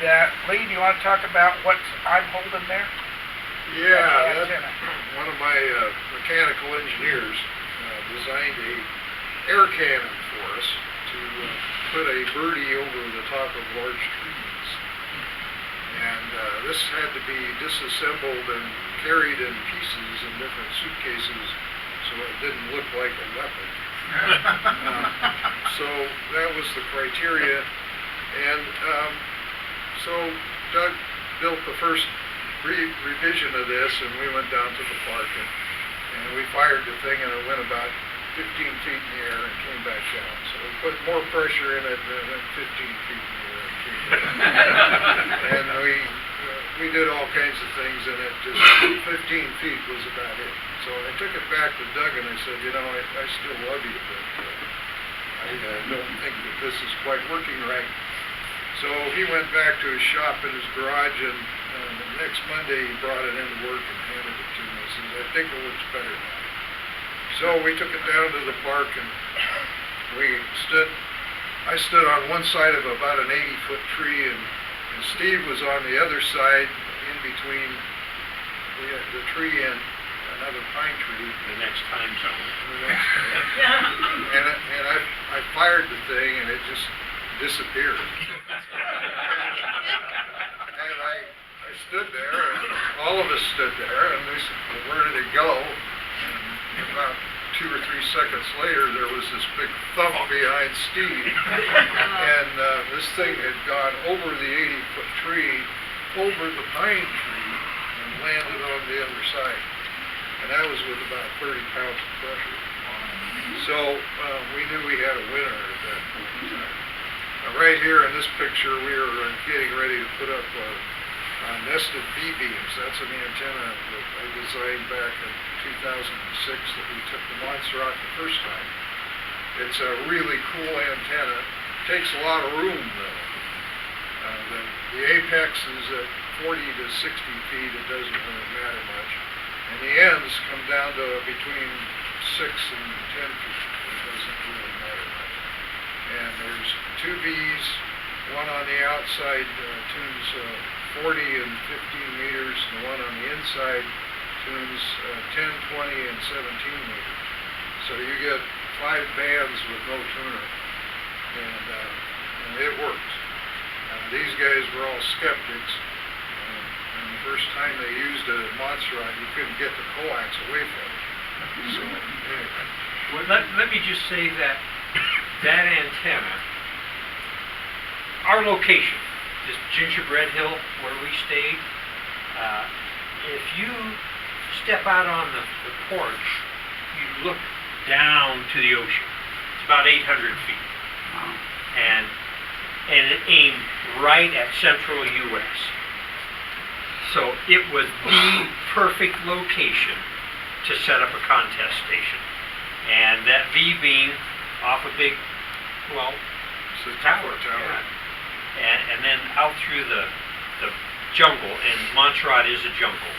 Lee, do you want to talk about what I'm holding there? Yeah, one of my mechanical engineers designed a air cannon for us to put a birdie over the top of large trees. And this had to be disassembled and carried in pieces in different suitcases so it didn't look like a weapon. So that was the criteria. And so Doug built the first revision of this, and we went down to the park and we fired the thing, and it went about 15 feet in the air and came back down. So we put more pressure in it, and it went 15 feet in the air and came back. And we we did all kinds of things, and it just 15 feet was about it. So I took it back to Doug and I said, you know, I still love you, but I don't think that this is quite working right. So he went back to his shop in his garage, and the next Monday he brought it into work and handed it to me. He says, I think it looks better now. So we took it down to the park, and I stood on one side of about an 80-foot tree, and Steve was on the other side in between the tree and another pine tree. The next time zone. And I fired the thing, and it just disappeared. And I stood there, and all of us stood there, and we said, well, where did it go? And about 2 or 3 seconds later, there was this big thump behind Steve, and this thing had gone over the 80-foot tree, over the pine tree, and landed on the other side. And that was with about 30 pounds of pressure. So we knew we had a winner at that point in time. Right here in this picture, we are getting ready to put up nested V-beams. That's an antenna that I designed back in 2006 that we took to Montserrat the first time. It's a really cool antenna. Takes a lot of room though. The apex is at 40 to 60 feet. It doesn't really matter much. And the ends come down to between 6 and 10 feet. It doesn't really matter much. And there's 2 V's, one on the outside tunes 40 and 15 meters, and the one on the inside tunes 10, 20, and 17 meters. So you get 5 bands with no tuner, and it works. These guys were all skeptics, and the first time they used a Montserrat, you couldn't get the coax away from it. So anyway. Well, let me just say that antenna, our location, this Gingerbread Hill where we stayed, if you step out on the porch, you look down to the ocean. It's about 800 feet. And it aimed right at central U.S. So it was the perfect location to set up a contest station. And that V-beam off a big, well, it's a tower. Yeah. And then out through the jungle, and Montserrat is a jungle,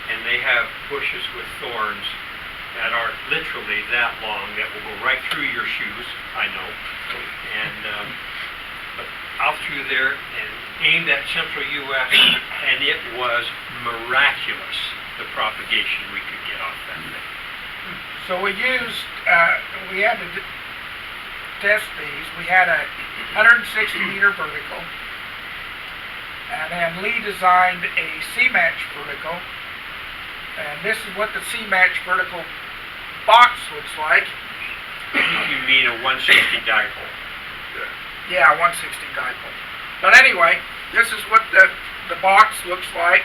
and they have bushes with thorns that are literally that long, that will go right through your shoes, I know, and but out through there and aimed at central U.S., and it was miraculous, the propagation we could get off that thing. So we used, we had to test these. We had a 160 meter vertical, and then Lee designed a C-match vertical, and this is what the C-match vertical box looks like. You mean a 160 dipole? Yeah, 160 dipole. But anyway, this is what the box looks like,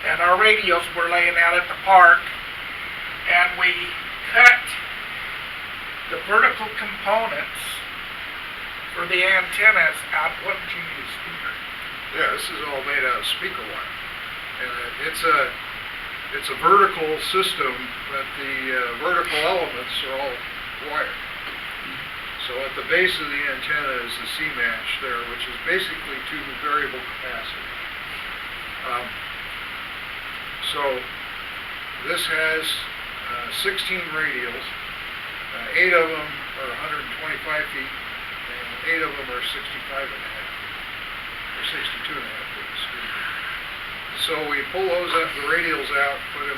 and our radios were laying out at the park, and we cut the vertical components for the antennas out. What did you use, speaker? Yeah, this is all made out of speaker wire, and it's a vertical system, but the vertical elements are all wire. So at the base of the antenna is the C-match there, which is basically 2 variable capacity. So this has 16 radials. 8 of them are 125 feet, and 8 of them are 65 and a half feet, or 62 and a half feet, excuse me. So we pull those up, the radials out, put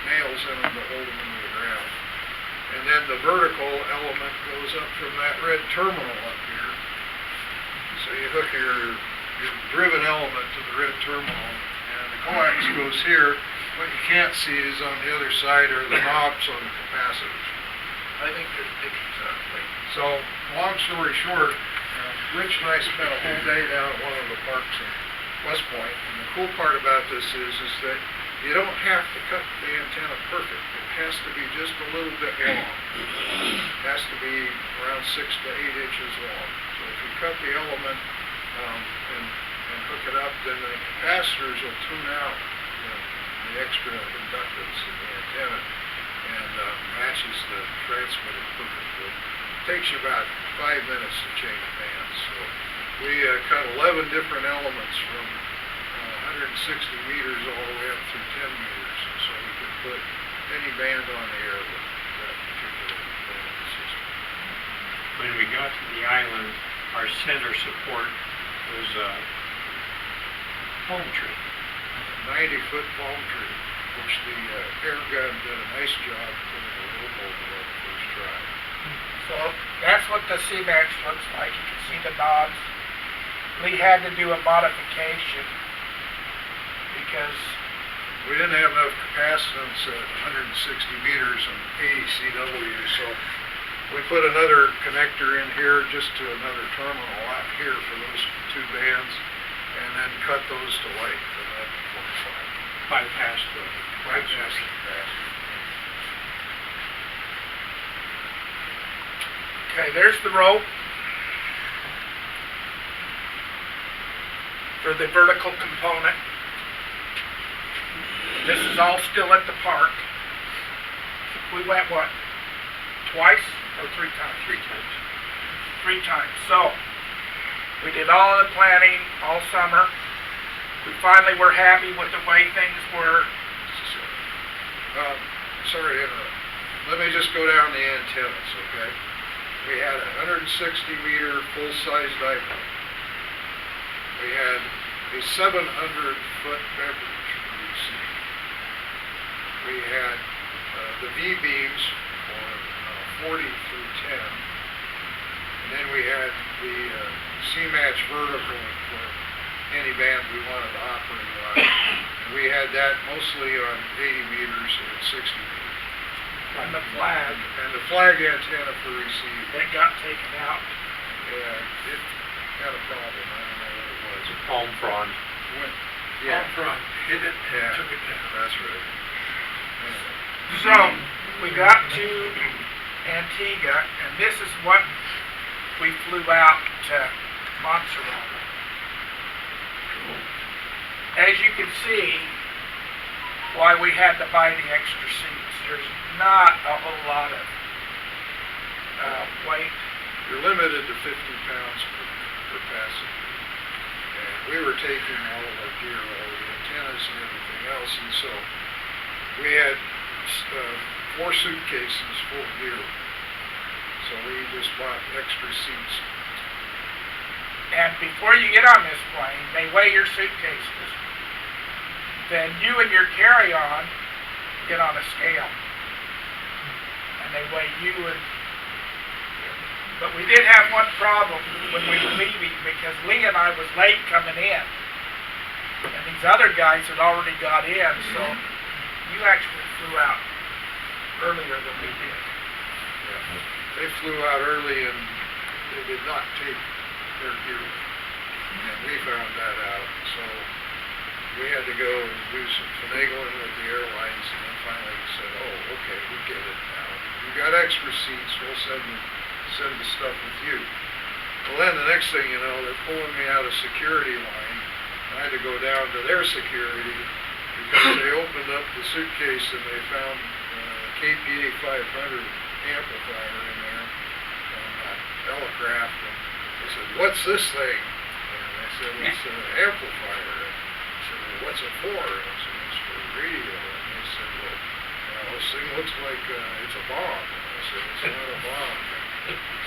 nails in them to hold them into the ground. And then the vertical element goes up from that red terminal up here. So you hook your driven element to the red terminal, and the coax goes here. What you can't see is on the other side are the knobs on the capacitors. I think they're pictures out there. So, long story short, Rich and I spent a whole day down at one of the parks in West Point, and the cool part about this is that you don't have to cut the antenna perfect. It has to be just a little bit long. It has to be around 6 to 8 inches long. So if you cut the element and and hook it up, then the capacitors will tune out, you know, the extra inductance in the antenna, and matches the transmitter perfectly. It takes you about 5 minutes to change bands. So we cut 11 different elements from 160 meters all the way up through 10 meters, and so we could put any band on the air with that particular band system. When we got to the island, our center support was a palm tree. A 90-foot palm tree, which the air gun did a nice job putting a rope over on the first try. So that's what the C-Max looks like. You can see the knobs. We had to do a modification because we didn't have enough capacitance at 160 meters and 80 CW, so we put another connector in here just to another terminal out here for those two bands, and then cut those to length, and that works fine. Bypass the capacitor. Okay, there's the rope for the vertical component. This is all still at the park. We went, what, twice or 3 times? 3 times. 3 times. So, we did all of the planning all summer. We finally were happy with the way things were. Sorry to interrupt. Let me just go down the antennas, okay? We had a 160 meter full-size dipole. We had a 700 foot beverage receiver. We had the V-beams for 40 through 10. And then we had the C-Match vertical for any band we wanted to operate on. And we had that mostly on 80 meters and 60 meters. And the flag. And the flag antenna for receive. That got taken out. Yeah, it had a problem. I don't know what it was. Palm frond. Yeah. Palm frond hit it and Yeah, took it down. that's right. So, we got to Antigua, and this is what we flew out to Montserrat. As you can see, why we had to buy the extra seats. There's not a whole lot of weight. You're limited to 50 pounds per passenger. And we were taking all of our gear, all the antennas and everything else, and so we had 4 suitcases full of gear. So we just bought extra seats. And before you get on this plane, they weigh your suitcases. Then you and your carry-on get on a scale. And they weigh you and... But we did have one problem when we were leaving, because Lee and I was late coming in. And these other guys had already got in, so you actually flew out earlier than we did. Yeah. They flew out early and they did not take their gear. And we found that out. So we had to go and do some finagling with the airlines, and then finally said, oh, okay, we get it now. You got extra seats, we'll send the stuff with you. Well, then the next thing you know, they're pulling me out of security line. I had to go down to their security because they opened up the suitcase and they found a KPA 500 amplifier in there on that Elecraft. And they said, what's this thing? And I said, it's an amplifier. And I said, well, what's it for? And I said, it's for radio. And they said, well, this thing looks like it's a bomb. And I said, it's not a bomb.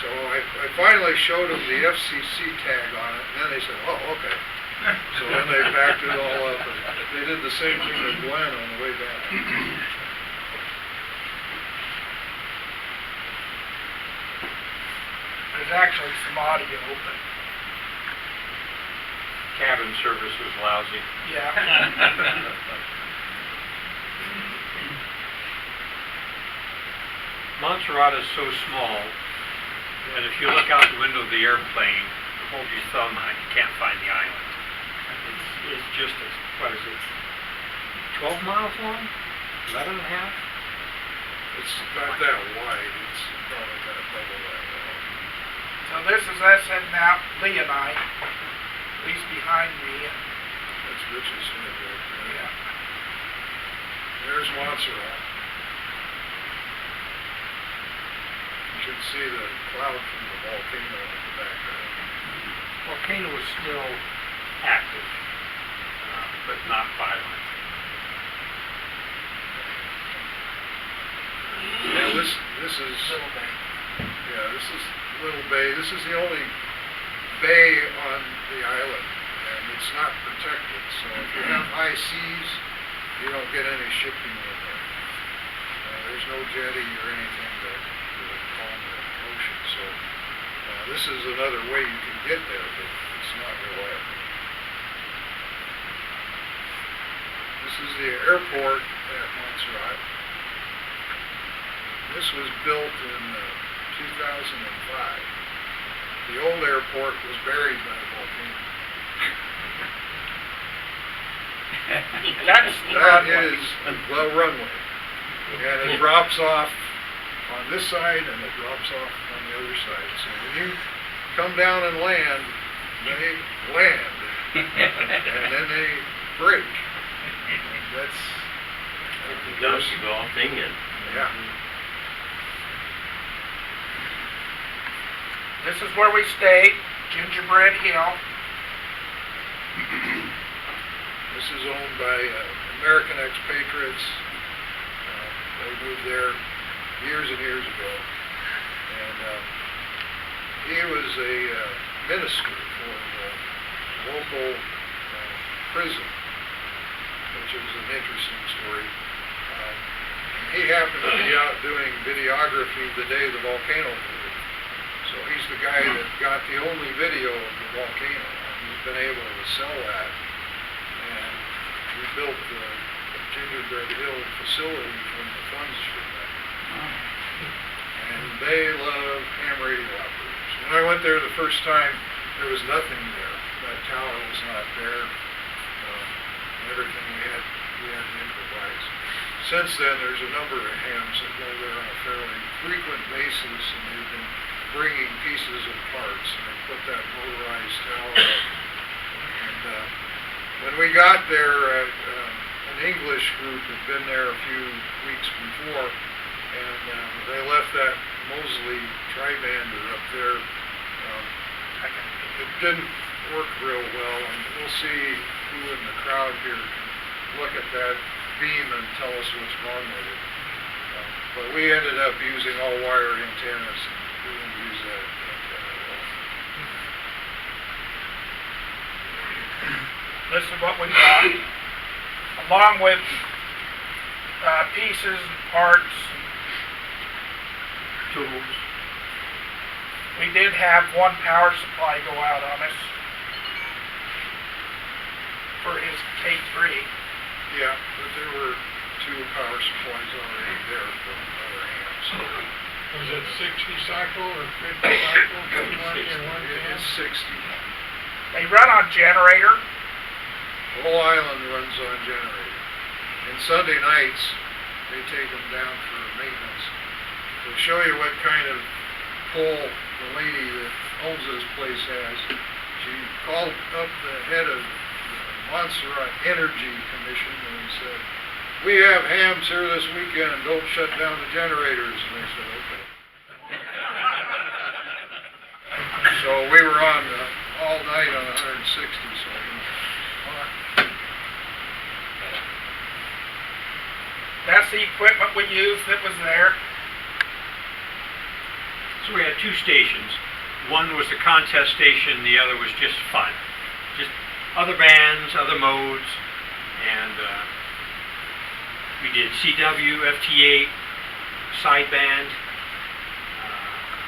So I finally showed them the FCC tag on it, and then they said, oh, okay. So then they packed it all up, and they did the same thing with Glen on the way back. There's actually some audio, but... Cabin service was lousy. Yeah. Montserrat is so small, and if you look out the window of the airplane, hold your thumb out, you can't find the island. It's just, what is it, 12 miles long? 11 and a half? It's not that wide, it's probably got double that long. So this is us heading out, Lee and I. least behind me. And, That's Rich's head right there. yeah. There's Montserrat. You can see the cloud from the volcano in the background. Volcano is still active, but not violent. Yeah, this is Little Bay. yeah, this is Little Bay. This is the only bay on the island, and it's not protected. So if you have high seas, you don't get any shipping in there. There's no jetty or anything to calm the ocean. So this is another way you can get there, but it's not reliable. This is the airport at Montserrat. This was built in 2005. The old airport was buried by the volcano. That's the That runway. is the runway. And it drops off on this side and it drops off on the other side. So when you come down and land, they land. And then they break. That's Donkey golf thing and. yeah. This is where we stayed, Gingerbread Hill. This is owned by American expatriates. They moved there years and years ago. And he was a minister for the local prison, which is an interesting story. He happened to be out doing videography the day the volcano blew. So he's the guy that got the only video of the volcano. He's been able to sell that. And we built the Gingerbread Hill facility from the funds from that. And they love ham radio operators. When I went there the first time, there was nothing there. That tower was not there. Everything we had to improvise. Since then, there's a number of hams that go there on a fairly frequent basis, and they've been bringing pieces of parts, and they put that motorized tower up. And when we got there, an English group had been there a few weeks before, and they left that Mosley tribander up there. It didn't work real well, and we'll see who in the crowd here can look at that beam and tell us what's wrong with it. But we ended up using all wire antennas, and we didn't use that antenna at all. This is what we got, along with pieces and parts and Tools. we did have one power supply go out on us for his K3. Yeah, but there were 2 power supplies already there from other hams. Was it 60 cycle or 50 cycle? It's 60. They run on generator. The whole island runs on generator. And Sunday nights, they take them down for maintenance. To show you what kind of pull the lady that owns this place has, she called up the head of the Montserrat Energy Commission and said, "We have hams here this weekend, don't shut down the generators." And they said, "Okay." So we were on all night on 160, so That's the equipment we used that was there. So we had 2 stations. One was a contest station, the other was just fun. Just other bands, other modes, and we did CW, FT8, sideband.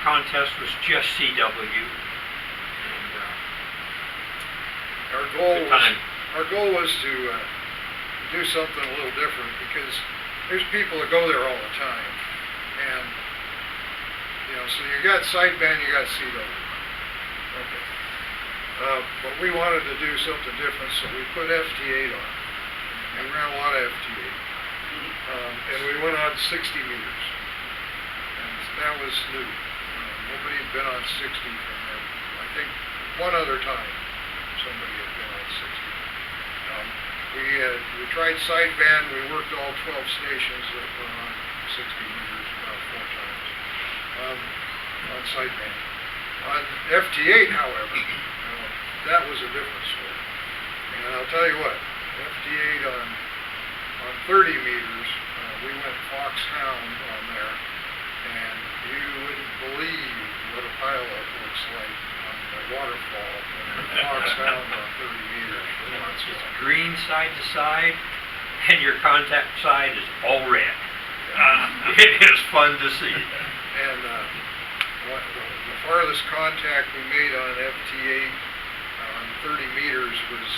Contest was just CW. And our goal was to do something a little different, because there's people that go there all the time, and so you got sideband, you got CW. Okay. But we wanted to do something different, so we put FT8 on. We ran a lot of FT8. And we went on 60 meters. And that was new. Nobody had been on 60 from there, I think, one other time. So somebody had been on 60. We tried sideband. We worked all 12 stations that were on 60 meters about 4 times on sideband. On FT8, however, that was a different story. And I'll tell you what, FT8 on 30 meters, we went foxhound on there, and you wouldn't believe what a pilot looks like on the waterfall when you're foxhound on 30 meters. It's green side to side, and your contact side is all red. It is fun to see. And the farthest contact we made on FT8 on 30 meters was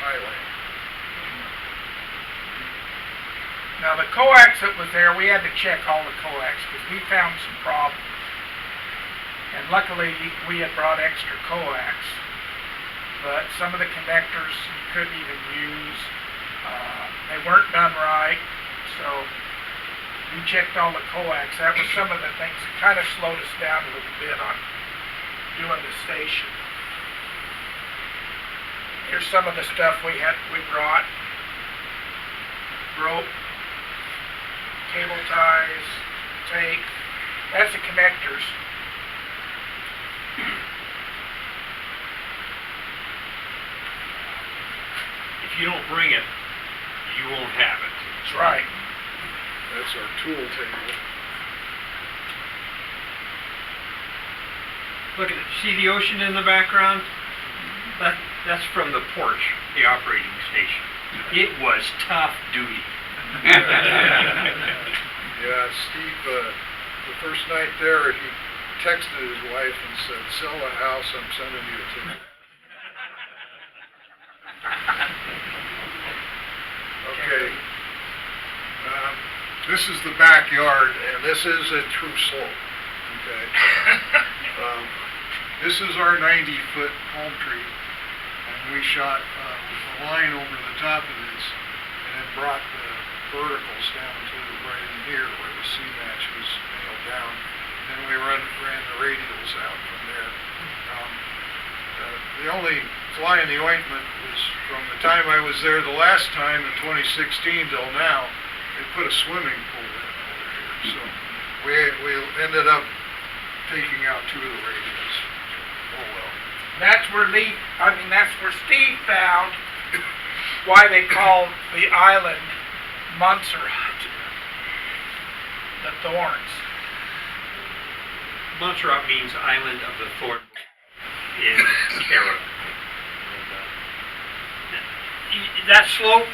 Thailand. Now the coax that was there, we had to check all the coax because we found some problems. And luckily we had brought extra coax, but some of the connectors you couldn't even use. They weren't done right, so we checked all the coax. That was some of the things that kind of slowed us down a little bit on doing the station. Here's some of the stuff we brought. Rope, cable ties, tape. That's the connectors. If you don't bring it, you won't have it. That's right. That's our tool table. Look at it. See the ocean in the background? That's from the porch, the operating station. It was tough duty. Yeah, Steve, the first night there, he texted his wife and said, "Sell the house, I'm sending you a ticket." Okay. This is the backyard, and this is a true slope. Okay. This is our 90-foot palm tree, and we shot a line over the top of this, and then brought the verticals down to right in here where the C-match was nailed down. And then we ran the radials out from there. The only fly in the ointment was from the time I was there the last time in 2016 till now, they put a swimming pool in over here. So we ended up taking out 2 of the radials. Oh well. That's where Steve found why they call the island Montserrat, the thorns. Montserrat means island of the thorn in Arab. That slope,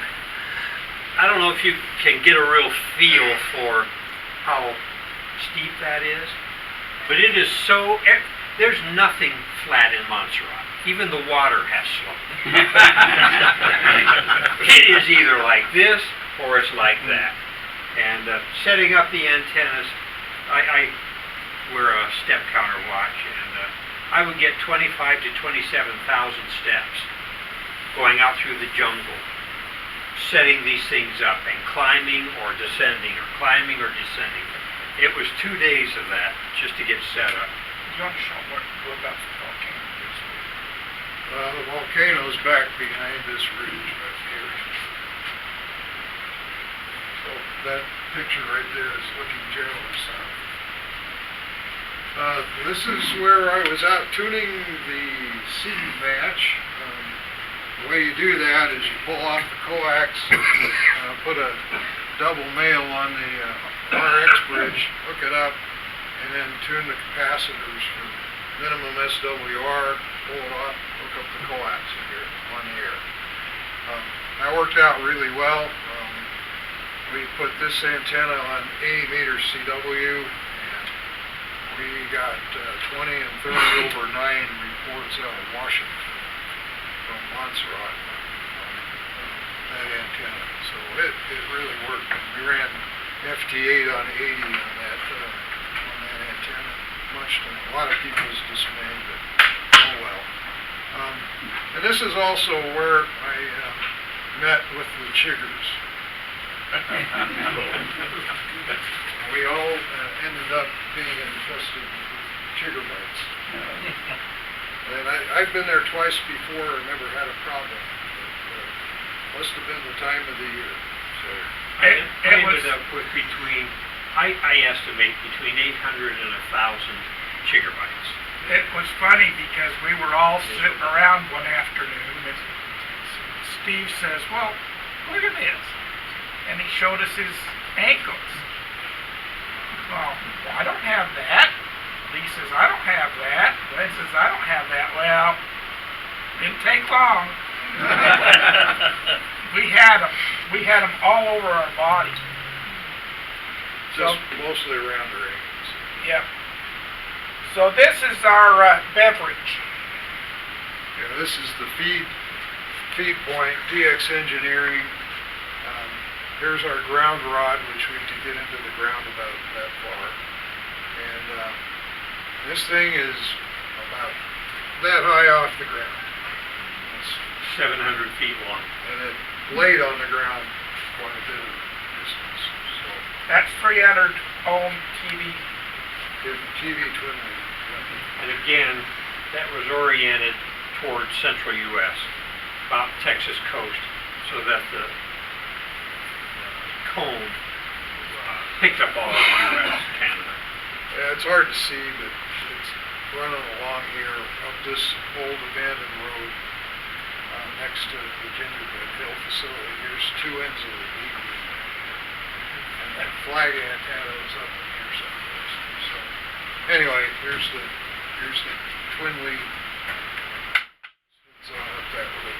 I don't know if you can get a real feel for how steep that is, but it is so, there's nothing flat in Montserrat. Even the water has slope. It is either like this or it's like that. And setting up the antennas, I wear a step counter watch, and I would get 25 to 27,000 steps going out through the jungle, setting these things up and climbing or descending or climbing or descending. It was 2 days of that just to get set up. Do you want to show what about the volcano is? The volcano's back behind this ridge right here. So that picture right there is looking generally south. This is where I was out tuning the seed match. The way you do that is you pull off the coax, put a double male on the RX bridge, hook it up, and then tune the capacitors for minimum SWR, pull it off, hook up the coax in here on the air. That worked out really well. We put this antenna on 80 meters CW, and we got 20 and 30 over 9 reports out of Washington from Montserrat on that antenna. So it really worked. We ran FT8 on 80 on that antenna, much to a lot of people's dismay, but oh well. And this is also where I met with the chiggers. We all ended up being infested with chigger bites. And I've been there twice before and never had a problem. Must have been the time of the year, so. I ended up with I estimate between 800 and 1,000 chigger bites. It was funny because we were all sitting around one afternoon and Steve says, well, look at this. And he showed us his ankles. Well, I don't have that. Lee says, I don't have that. Glenn says, I don't have that. Well, didn't take long. We had them all over our body. Just mostly around our ankles. Yep. So this is our beverage. Yeah, this is the feed point, DX Engineering. Here's our ground rod, which we can get into the ground about that far. And this thing is about that high off the ground. It's 700 feet long. And it laid on the ground quite a bit of distance. So that's 300 ohm TV. TV twin wing. And again, that was oriented towards central U.S., about Texas coast, so that the cone picked up all of the U.S., Canada. Yeah, it's hard to see, but it's running along here up this old abandoned road next to the Gingerbread Hill facility. Here's two ends of the beam, and that flag antenna is up in here someplace. So anyway, here's the twin lead. It's on up that road.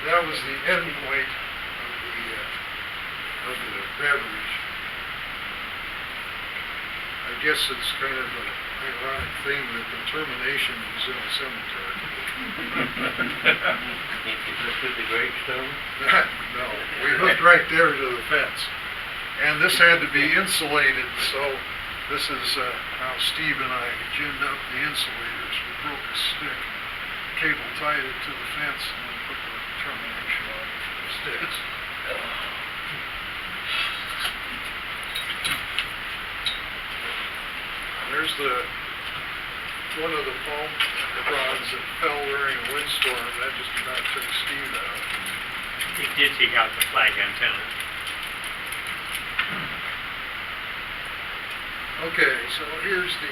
That was the end point of the beverage. I guess it's kind of an ironic thing that the termination was in a cemetery. Did the grapes down? No, we hooked right there to the fence. And this had to be insulated, so this is how Steve and I ginned up the insulators. We broke a stick, cable tied it to the fence, and then put the termination on the sticks. There's one of the foam rods that fell during a windstorm. That just about took Steve out. He did take out the flag antenna. Okay, so here's the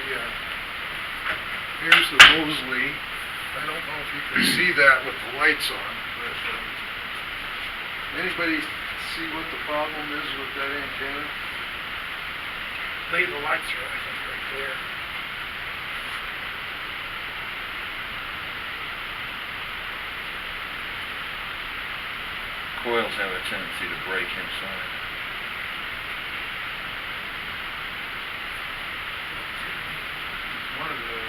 Mosley. I don't know if you can see that with the lights on, but anybody see what the problem is with that antenna? Leave the lights are, I think, right there. Coils have a tendency to break inside. One of the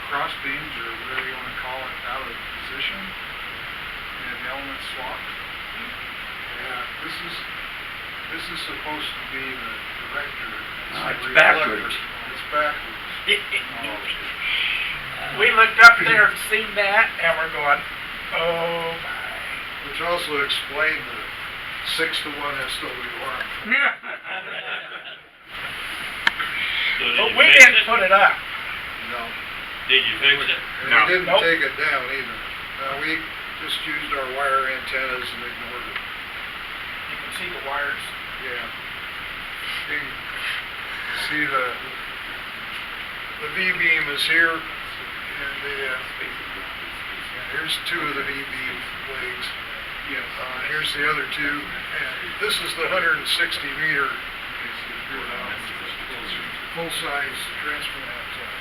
cross beams, or whatever you want to call it, out of position, and element swapped. Yeah, this is supposed to be the director. It's backwards. It's backwards. We looked up there and seen that, and we're going, oh my. Which also explained the 6-to-1 SWR. But we didn't put it up. No. Did you fix it? And we didn't take it down either. We just used our wire antennas and ignored it. You can see the wires. Yeah. You can see the V-beam is here, and here's two of the V-beam blades. Here's the other two, and this is the 160 meter full-size transfer antenna.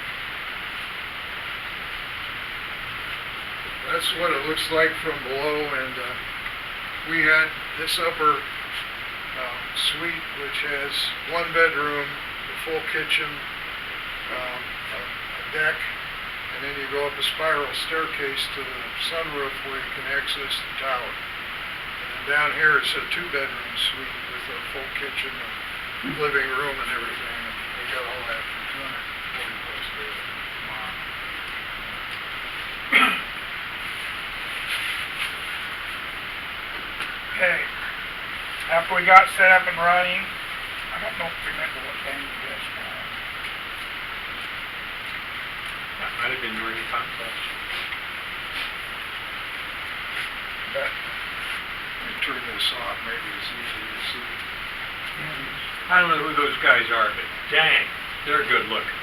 That's what it looks like from below, and we had this upper suite, which has one bedroom, a full kitchen, a deck, and then you go up a spiral staircase to the sunroof where you can access the tower. And down here it's a 2-bedroom suite with a full kitchen and living room and everything. And we got all that for $240 there. Okay. After we got set up and running, I don't know if you remember what band you guys were on. That might have been during the contest. Let me turn this on, maybe it's easy to see. I don't know who those guys are, but dang, they're good looking.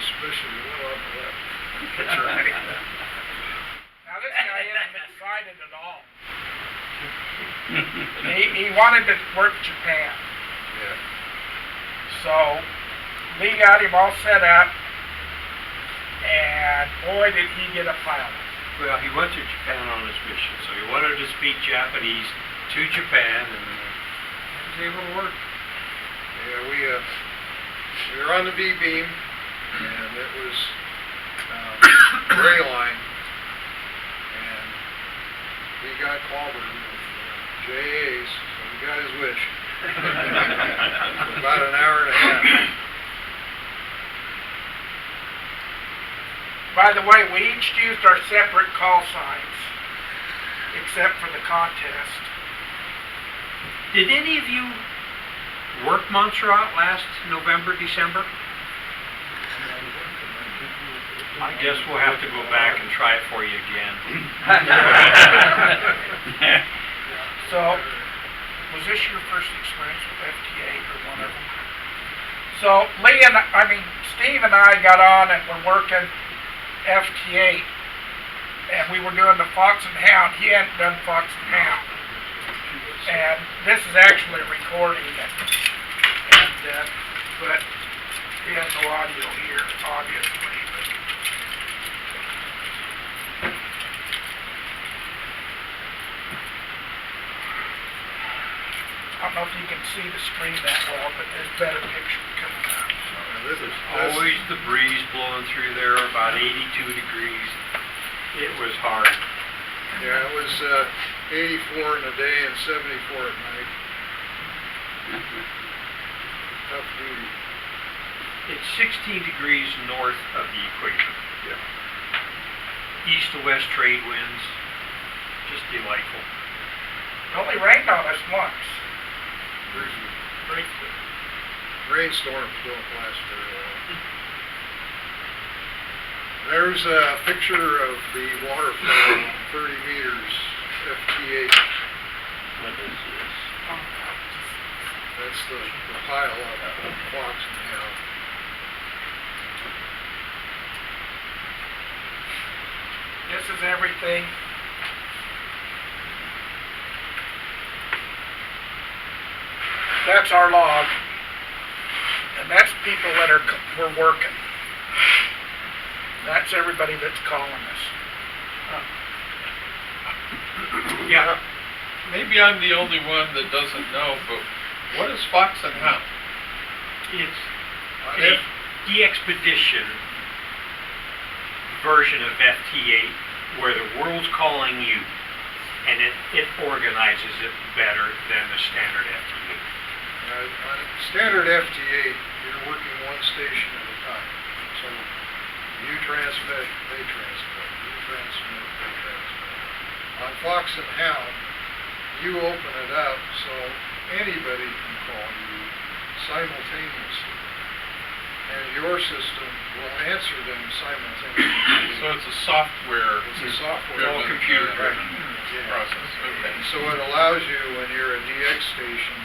Especially the one on the left. That's right. Now this guy isn't excited at all. He wanted to work Japan. Yeah. So Lee got him all set up, and boy did he get a pilot. Well, he went to Japan on his mission, so he wanted to speak Japanese to Japan, and he was able to work. Yeah, we were on the B-beam, and it was gray line, and he got clobbered with JAs, so he got his wish. About an hour and a half. By the way, we each used our separate call signs, except for the contest. Did any of you work Montserrat last November, December? I guess we'll have to go back and try it for you again. So, was this your first experience with FTA or one of them? So, Steve and I got on and were working FT8, and we were doing the Fox and Hound. He hadn't done Fox and Hound. And this is actually recording it. But he has no audio here, obviously. I don't know if you can see the screen that well, but there's better picture coming up. This is always the breeze blowing through there, about 82 degrees. It was hard. Yeah, it was 84 in the day and 74 at night. Tough duty. It's 16 degrees north of the equator. Yeah. East to west trade winds. Just delightful. It only rained on us once. Briefly. Rainstorms don't last very long. There's a picture of the water flow, 30 meters, FT8. What is this? That's the pile of Fox and Hound. This is everything. That's our log. And that's people that we're working. That's everybody that's calling us. Yeah, maybe I'm the only one that doesn't know, but what is Fox and Hound? It's a DXpedition version of FT8 where the world's calling you, and it organizes it better than the standard FT8. On standard FT8, you're working one station at a time. So you transmit, they transmit. You transmit, they transmit. On Fox and Hound, you open it up so anybody can call you simultaneously. And your system will answer them simultaneously. So it's a software. It's a software. All computer driven process. Okay. So it allows you, when you're a DX station,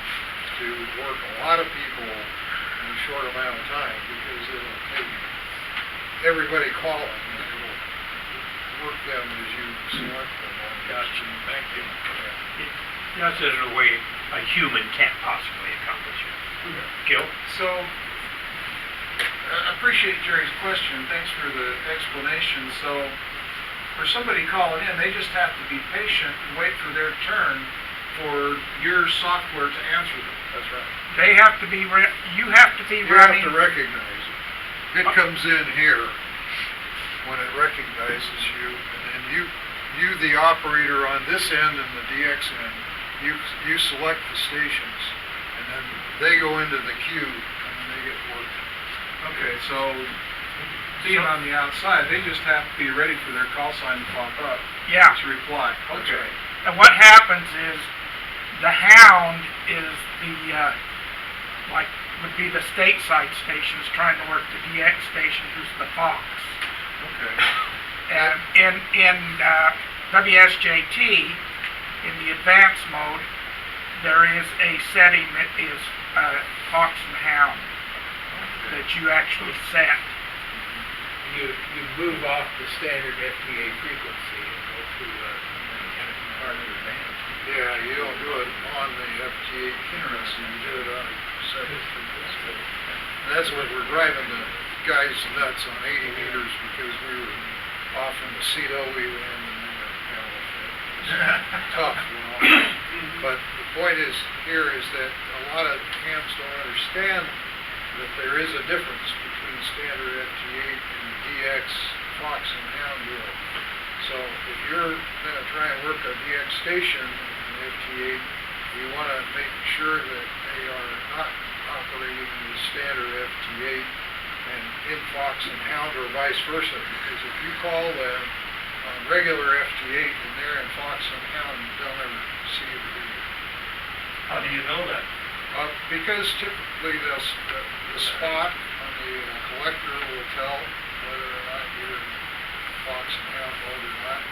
to work a lot of people in a short amount of time, because it'll take everybody calling and it'll work them as you select them on the Gotcha. Thank you. That's in a way a human can't possibly accomplish it. Gil? So, I appreciate Jerry's question. Thanks for the explanation. So, for somebody calling in, they just have to be patient and wait for their turn for your software to answer them. That's right. They have to be, you have to be You running. have to recognize it. It comes in here when it recognizes you, and then you the operator on this end and the DX end, you select the stations, and then they go into the queue and they get worked. Okay, so being on the outside, they just have to be ready for their call sign to pop up. Yeah. To reply. That's Okay. right. And what happens is the Hound is the like would be the stateside stations trying to work the DX station, who's the Fox. Okay. And in WSJT, in the advanced mode, there is a setting that is Fox and Hound that you actually set. You move off the standard FTA frequency and go to kind of compartment advance. Yeah, you don't do it on the FTA interesting, you do it on a separate frequency. And that's what we're driving the guys nuts on 80 meters because we were off in the CW end and then tough, you know. But the point is here is that a lot of hams don't understand that there is a difference between standard FT8 and the DX Fox and Hound deal. So if you're going to try and work a DX station in FT8, you want to make sure that they are not operating the standard FT8 and in Fox and Hound or vice versa. Because if you call them on regular FT8 and they're in Fox and Hound, they'll never see you again. How do you know that? Because typically the spot on the collector will tell whether or not you're in Fox and Hound mode or not.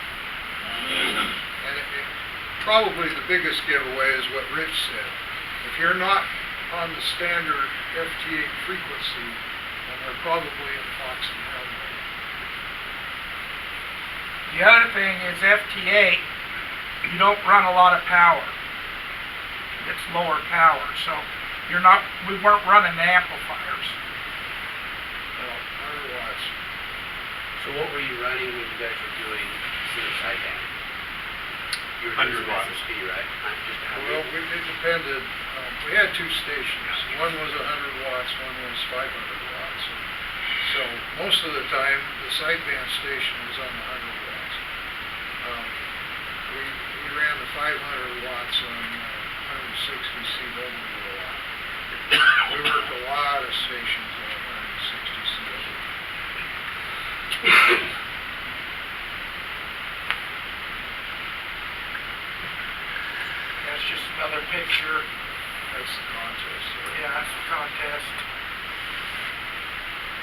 And probably the biggest giveaway is what Rich said. If you're not on the standard FT8 frequency, then they're probably in Fox and Hound mode. The other thing is FT8, you don't run a lot of power. It's lower power, so we weren't running the amplifiers. Well, 100 watts. So what were you running when you guys were doing single sideband? You were 100 doing watts. SSB, right? Just how Well, many? it depended. We had two stations. One was 100 watts, one was 500 watts. So most of the time, the sideband station was on the 100 watts. We ran the 500 watts on 160 CW a lot. We worked a lot of stations on 160 CW. That's just another picture. That's the contest. Yeah, that's the contest.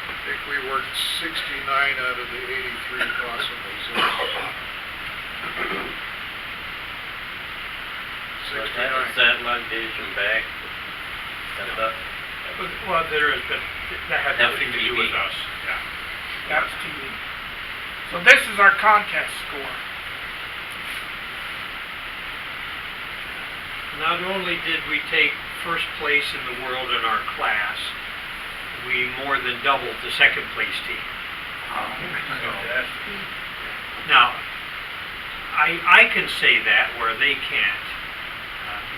I think we worked 69 out of the 83 possible zones. 69. Satellite dish back. Well, there is, but that had That was nothing to do with TV. us. Yeah. That's TV. So this is our contest score. Not only did we take first place in the world in our class, we more than doubled the second place team. Now, I can say that where they can't,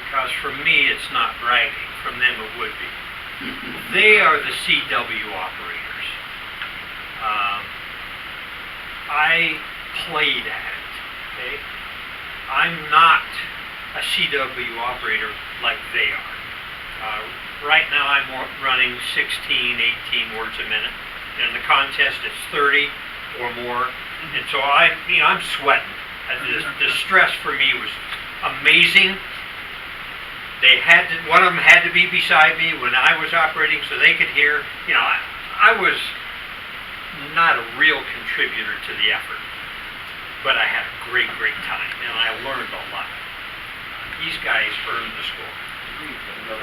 because for me it's not bragging. From them it would be. They are the CW operators. I played at it, okay? I'm not a CW operator like they are. Right now I'm running 16, 18 words a minute. In the contest it's 30 or more. And so I'm sweating. The stress for me was amazing. One of them had to be beside me when I was operating so they could hear. I was not a real contributor to the effort, but I had a great time, and I learned a lot. These guys earned the score.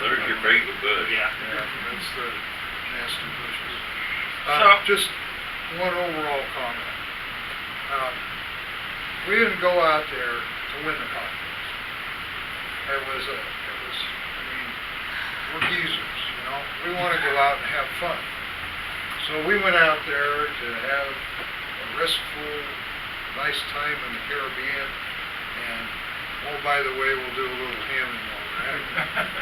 There's your bait with Bush. Yeah. That's the nasty bushes. Just one overall comment. We didn't go out there to win the contest. We're geezers, We want to go out and have fun. So we went out there to have a restful, nice time in the Caribbean. And, oh, by the way, we'll do a little hamming while we're at it.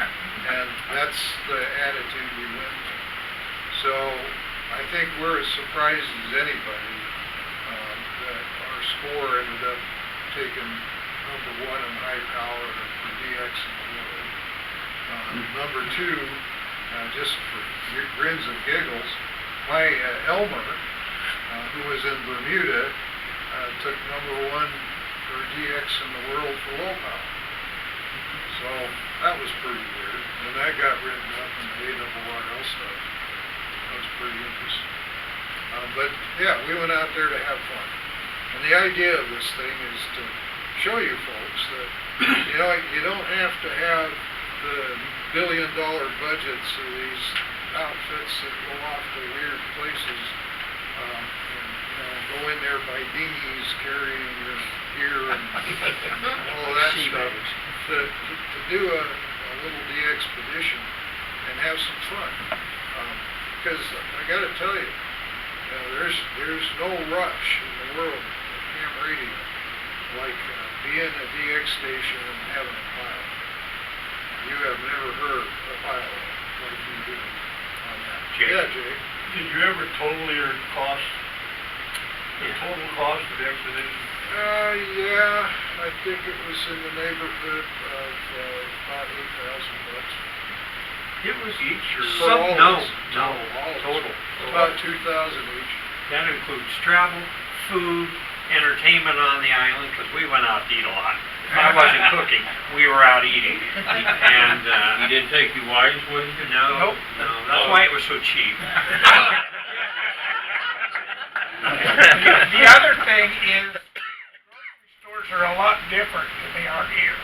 And that's the attitude we went with. So I think we're as surprised as anybody that our score ended up taking #1 in high power for DX in the world. Number 2, just for grins and giggles, my Elmer, who was in Bermuda, took #1 for DX in the world for low power. So that was pretty weird. And that got written up and the ARRL stuff. That was pretty interesting. But yeah, we went out there to have fun. And the idea of this thing is to show you folks that, you know, you don't have to have the billion-dollar budgets of these outfits that go off to weird places, and, you know, go in there by dinghies carrying your gear and all of that stuff. To do a little DXpedition and have some fun. Because I got to tell you, there's no rush in the world of ham radio like being a DX station and having a pilot. You have never heard a pilot like you do on that. Jay. Yeah, Jay. Did you ever totally earn cost? The total cost of the expedition? Yeah, I think it was in the neighborhood of about $8,000. It was each or For all of us. no, all of us. total. About 2,000 each. That includes travel, food, entertainment on the island, because we went out to eat a lot. I wasn't cooking, we were out eating. And, You didn't take your wives with you? no, that's why it was so cheap. The other thing is, grocery stores are a lot different than they are here.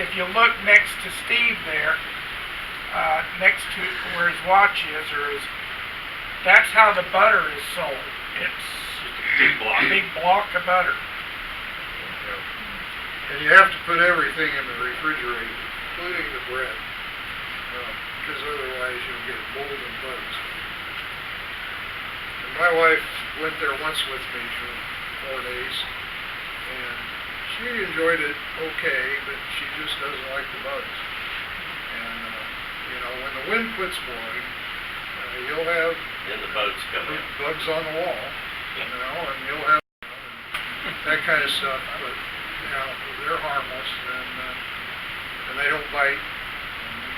If you look next to Steve there, next to where his watch is, that's how the butter is sold. It's Big a big block of butter. And you have to put everything in the refrigerator, including the bread, because otherwise you'll get mold and bugs. And my wife went there once with me for 4 days, and she enjoyed it okay, but she just doesn't like the bugs. And, you know, when the wind quits blowing, you'll have And the boats come in. bugs on the wall, you know, and you'll have that kind of stuff. But, you know, they're harmless, and they don't bite,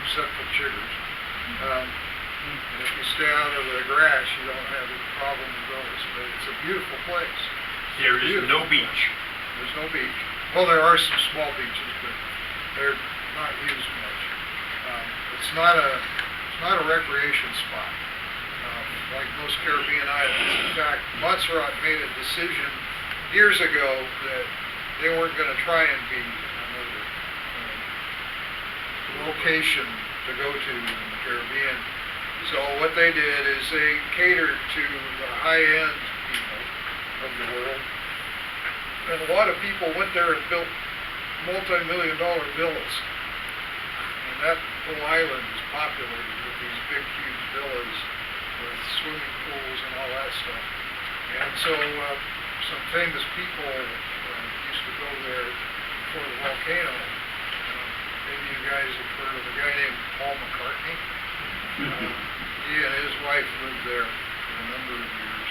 except for chiggers. And if you stay out of the grass, you don't have a problem with those. But it's a beautiful place. There is no beach. There's no beach. Well, there are some small beaches, but they're not used much. It's not a recreation spot, like most Caribbean islands. In fact, Montserrat made a decision years ago that they weren't going to try and be another location to go to in the Caribbean. So what they did is they catered to the high-end people of the world. And a lot of people went there and built multi-million-dollar villas. And that whole island is populated with these big, huge villas with swimming pools and all that stuff. And so some famous people used to go there before the volcano. Maybe you guys have heard of a guy named Paul McCartney. He and his wife lived there for a number of years.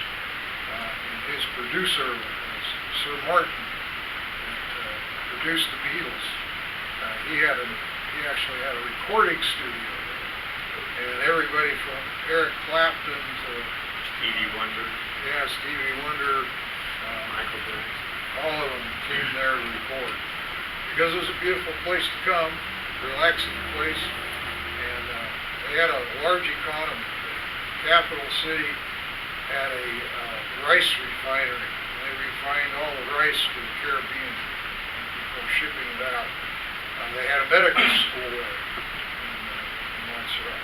And his producer was Sir Martin, that produced the Beatles. He actually had a recording studio there. And everybody from Eric Clapton to Stevie Wonder. Yeah, Stevie Wonder, Michael Jackson. all of them came there to record. Because it was a beautiful place to come, relaxing place, and they had a large economy. The capital city had a rice refinery, and they refined all the rice for the Caribbean before shipping it out. They had a medical school there in Montserrat.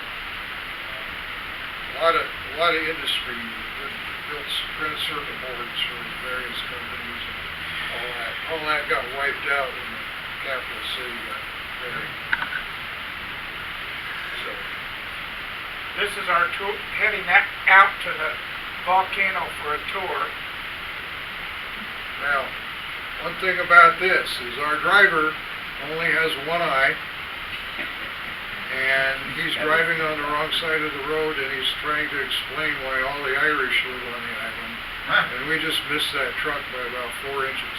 A lot of industry. Built printed circuit boards for various companies, and all that got wiped out when the capital city got buried. So This is our tour, heading out to the volcano for a tour. now, one thing about this is our driver only has one eye, and he's driving on the wrong side of the road, and he's trying to explain why all the Irish live on the island. And we just missed that truck by about 4 inches.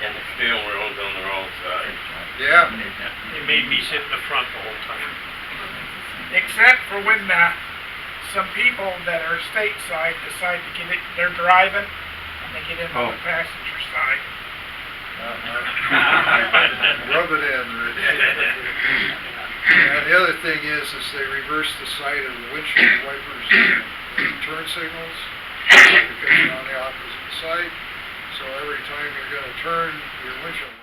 And the steel wheels on the wrong side. Yeah. It made me sit in the front the whole time. Except for when some people that are stateside decide to get it, they're driving, and they get in on the passenger side. Rub it in, Rich. And the other thing is they reverse the sight of the windshield wipers and turn signals because you're on the opposite side. So every time you're going to turn, your windshield.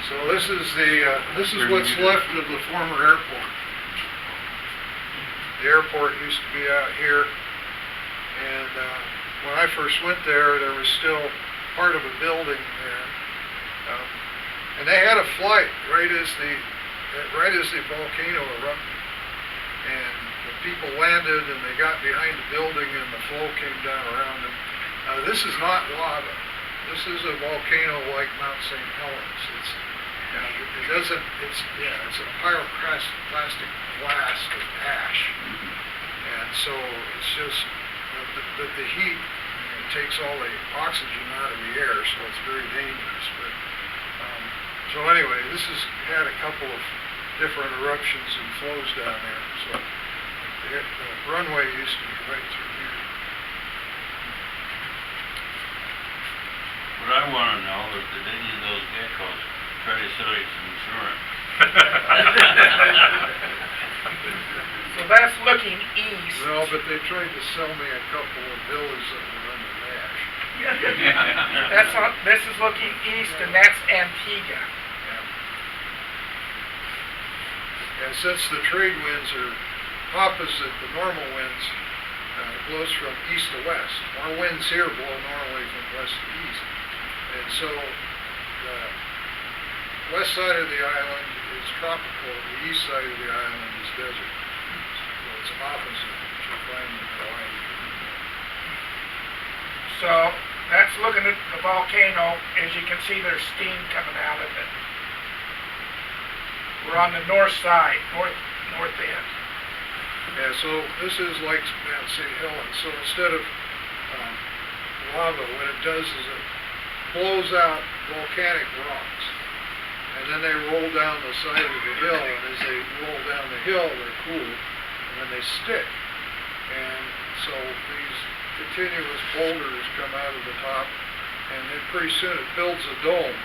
So this is what's left of the former airport. The airport used to be out here, and when I first went there, there was still part of a building there, and they had a flight right as the volcano erupted, and the people landed and they got behind the building and the flow came down around them. This is not lava. This is a volcano like Mount St. Helens. It's a pyroclastic blast of ash, and so it's just but the heat takes all the oxygen out of the air, so it's very dangerous. But so anyway, this has had a couple of different eruptions and flows down there. So the runway used to be right through here. What I want to know is, did any of those geckos try to sell you some insurance? So that's looking east. No, but they tried to sell me a couple of villas that were under ash. This is looking east, and that's Antigua. And since the trade winds are opposite the normal winds, it blows from east to west. Our winds here blow normally from west to east. And so the west side of the island is tropical, the east side of the island is desert. So it's opposite what you find in Hawaii. So that's looking at the volcano. As you can see, there's steam coming out of it. We're on the north side, north end. Yeah, so this is like Mount St. Helens. So instead of lava, what it does is it blows out volcanic rocks, and then they roll down the side of the hill, and as they roll down the hill, they're cooled, and then they stick. And so these continuous boulders come out of the top, and then pretty soon it builds a dome,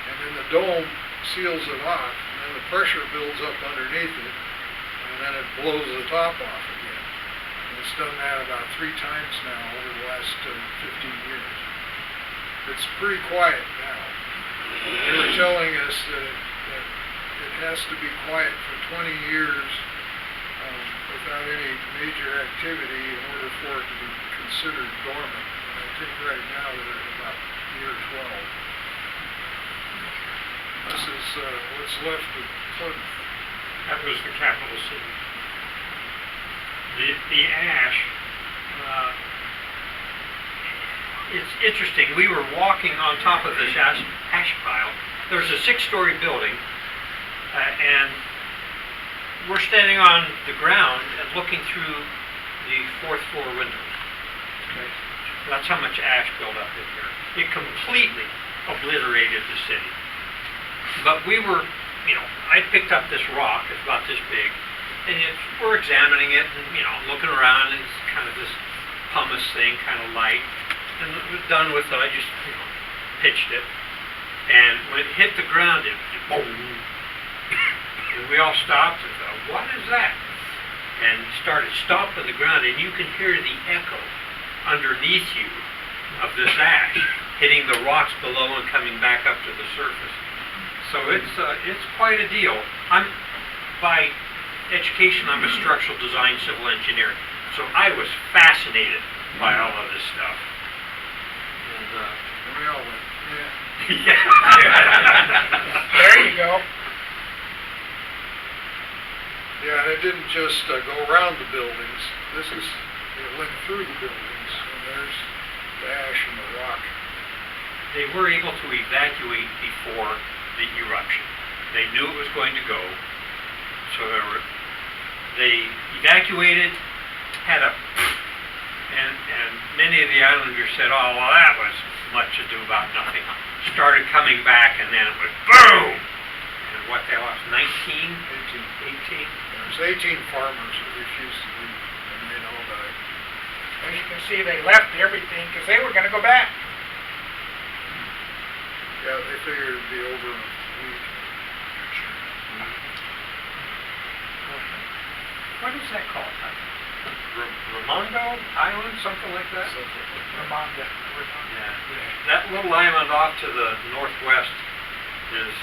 and then the dome seals it off, and then the pressure builds up underneath it, and then it blows the top off again. And it's done that about 3 times now over the last 15 years. It's pretty quiet now. They were telling us that it has to be quiet for 20 years without any major activity in order for it to be considered dormant. And I think right now they're at about year 12. This is what's left of Plymouth. That was the capital city. The ash, it's interesting. We were walking on top of this ash pile. There's a 6-story building, and we're standing on the ground and looking through the 4th floor windows. Okay? That's how much ash built up in here. It completely obliterated the city. But we were, I picked up this rock, it's about this big, and we're examining it and, looking around, and it's kind of this pumice thing, kind of light. And it was done with it, I just, pitched it. And when it hit the ground, it boom. And we all stopped and thought, what is that? And started stomping the ground, and you can hear the echo underneath you of this ash hitting the rocks below and coming back up to the surface. So it's quite a deal. By education, I'm a structural design civil engineer. So I was fascinated by all of this stuff. And we all went, yeah. There you go. Yeah, and it didn't just go around the buildings. It went through the buildings, and there's the ash and the rock. They were able to evacuate before the eruption. They knew it was going to go, so they evacuated, had and many of the islanders said, oh, well, that was much ado about nothing. Started coming back, and then it was boom! And what they lost, 18? There's 18 farmers that refused to leave, and they know about it. As you can see, they left everything because they were gonna go back. Yeah, they figured it'd be over in a week. What is that called? Ramondo Island, something like that? Ramonda. Yeah. That little island off to the northwest is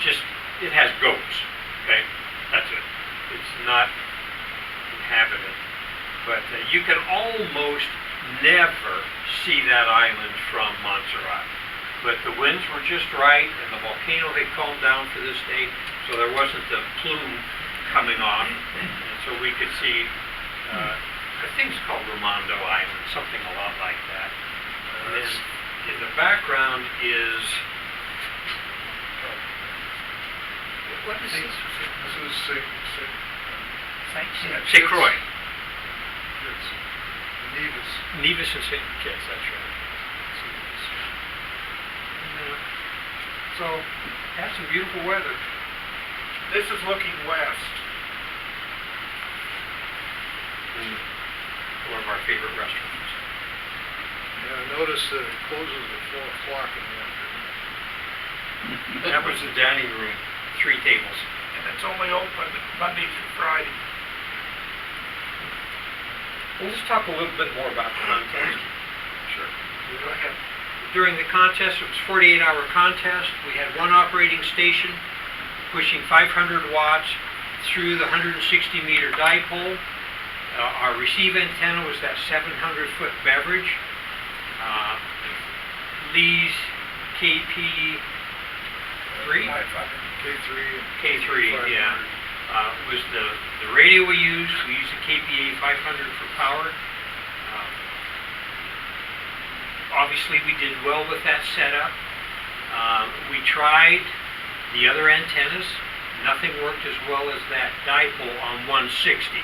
just, it has goats, okay? That's it. It's not inhabited. But you can almost never see that island from Montserrat. But the winds were just right, and the volcano had calmed down for this day, so there wasn't the plume coming off. And so we could see, I think it's called Ramondo Island, something a lot like that. And then in the background is, what is this? This is St. Croix. It's Nevis. Nevis and St. Kitts, that's right. So, had some beautiful weather. This is looking west. And one of our favorite restaurants. Yeah, I noticed that it closes at 4 o'clock in the afternoon. That was the dining room, 3 tables. And it's only open Monday through Friday. We'll just talk a little bit more about the contest. Sure. Go ahead. During the contest, it was a 48-hour contest. We had one operating station pushing 500 watts through the 160-meter dipole. Our receive antenna was that 700-foot beverage. Lee's KP3? K3, yeah. Was the radio we used. We used a KPA 500 for power. Obviously, we did well with that setup. We tried the other antennas. Nothing worked as well as that dipole on 160.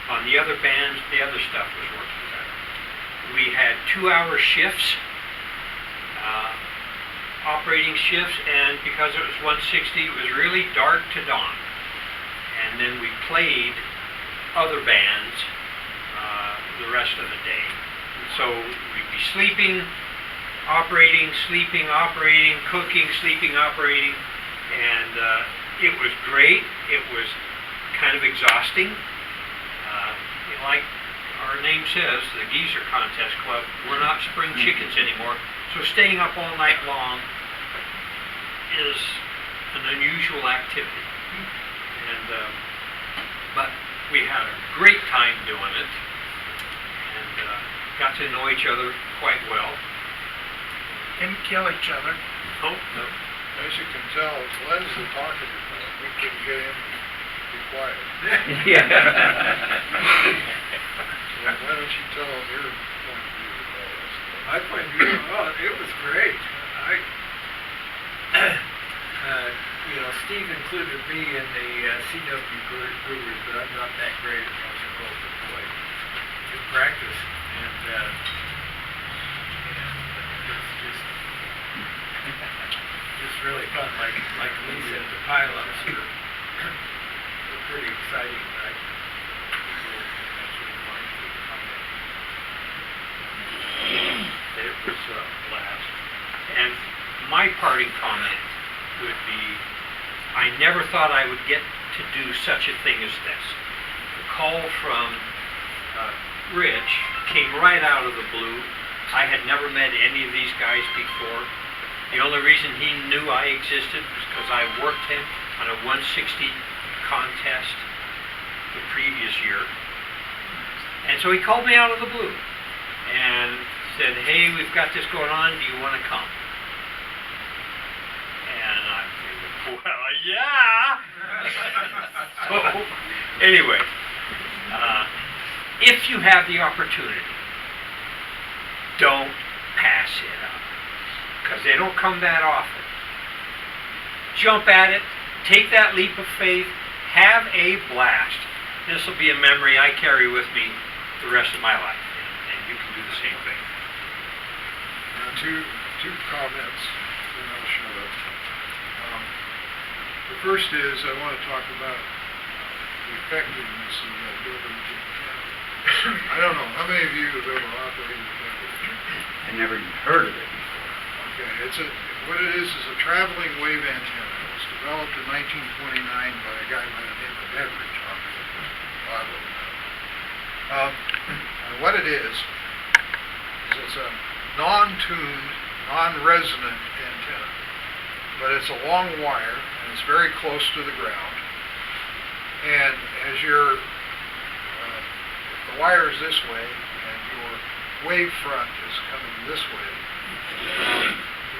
On the other bands, the other stuff was working better. We had 2-hour shifts, operating shifts, and because it was 160, it was really dark to dawn. And then we played other bands the rest of the day. So we'd be sleeping, operating, cooking, sleeping, operating, and it was great. It was kind of exhausting. Like our name says, the Geezer Contest Club, we're not spring chickens anymore, so staying up all night long is an unusual activity. And but we had a great time doing it, and got to know each other quite well. Didn't kill each other. Oh, no. As you can tell, Glen's the talkative one. We couldn't get him to be quiet. So why don't you tell him your point of view of all this? My point of view, it was great. Steve included me in the CW Brewers, but I'm not that great at Russian Golden Boy. Good practice, and it's just really fun. Like Lee said, the pile-ups are pretty exciting. It was a blast. And my parting comment would be, I never thought I would get to do such a thing as this. The call from Rich came right out of the blue. I had never met any of these guys before. The only reason he knew I existed was because I worked him on a 160 contest the previous year. And so he called me out of the blue and said, hey, we've got this going on, do you want to come? And I said, well, yeah. So, anyway, if you have the opportunity, don't pass it up, because they don't come that often. Jump at it, take that leap of faith, have a blast. This will be a memory I carry with me the rest of my life, and you can do the same thing. Two comments, then I'll shut up. The first is I want to talk about the effectiveness of that building I don't know, how many of you have ever operated a network? I never even heard of it before. Okay, what it is a traveling wave antenna. It was developed in 1929 by a guy by the name of Beveridge. And what it is it's a non-tuned, non-resonant antenna. But it's a long wire, and it's very close to the ground. And as if the wire is this way, and your wave front is coming this way,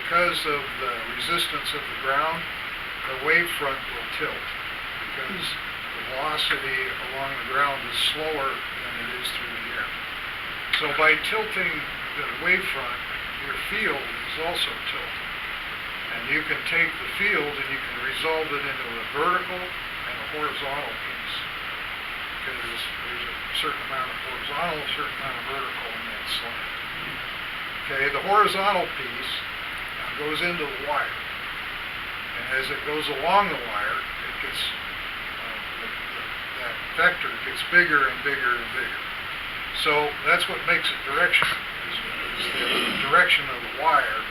because of the resistance of the ground, the wave front will tilt, because the velocity along the ground is slower than it is through the air. So by tilting the wave front, your field is also tilted. And you can take the field and you can resolve it into a vertical and a horizontal piece. Because there's a certain amount of horizontal, a certain amount of vertical in that slant. Okay, the horizontal piece goes into the wire. And as it goes along the wire, it gets, that vector gets bigger and bigger and bigger. So that's what makes it directional. Is the direction of the wire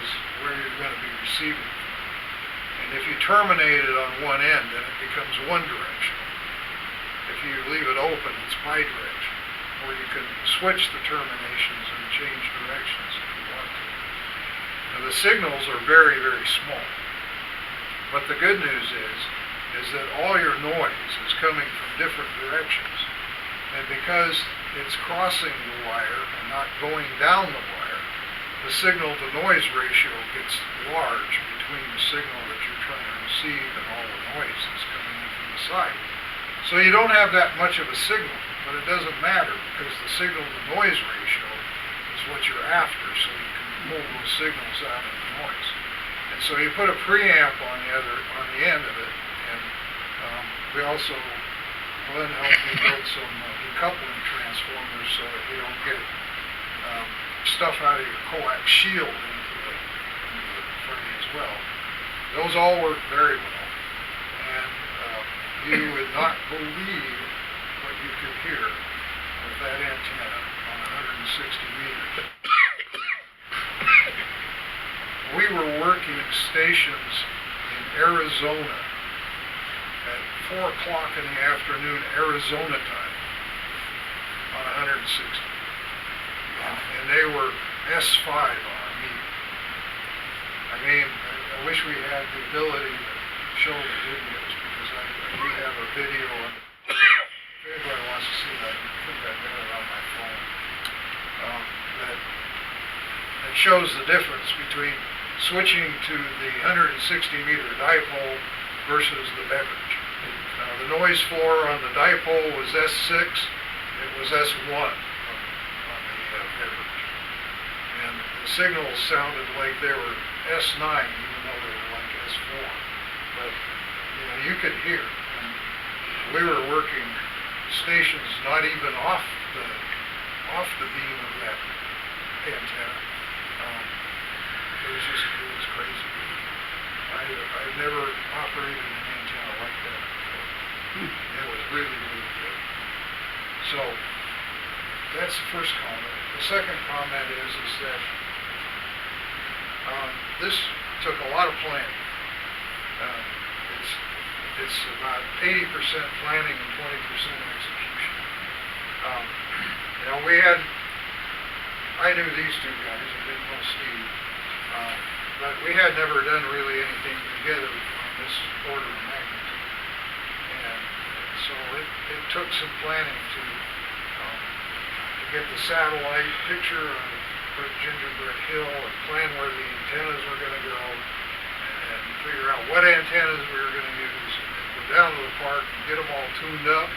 is where you're going to be receiving from. And if you terminate it on one end, then it becomes one directional. If you leave it open, it's bidirectional. Or you can switch the terminations and change directions if you want to. Now the signals are very, very small. But the good news is that all your noise is coming from different directions. And because it's crossing the wire and not going down the wire, the signal-to-noise ratio gets large between the signal that you're trying to receive and all the noise that's coming in from the side. So you don't have that much of a signal, but it doesn't matter because the signal-to-noise ratio is what you're after, so you can pull those signals out of the noise. And so you put a preamp on the end of it, and we also, Glen helped me build some decoupling transformers so that you don't get stuff out of your coax shield into the frame as well. Those all work very well, and you would not believe what you could hear with that antenna on 160 meters. We were working stations in Arizona at 4 o'clock in the afternoon Arizona time on 160. And they were S5 on our meter. I mean, I wish we had the ability to show the videos because I do have a video. If anybody wants to see that, I think I've got it on my phone. That shows the difference between switching to the 160 meter dipole versus the Beveridge. The noise floor on the dipole was S6, it was S1 on the Beveridge. And the signals sounded like they were S9 even though they were like S4. But you could hear. And we were working stations not even off the beam of that antenna. It was crazy. I've never operated an antenna like that before. It was really, really good. So, that's the first comment. The second comment is that this took a lot of planning. It's about 80% planning and 20% execution. I knew these two guys, I didn't know Steve. But we had never done really anything together on this order of magnitude. And so it took some planning to get the satellite picture of Gingerbread Hill and plan where the antennas were going to go and figure out what antennas we were going to use and then go down to the park and get them all tuned up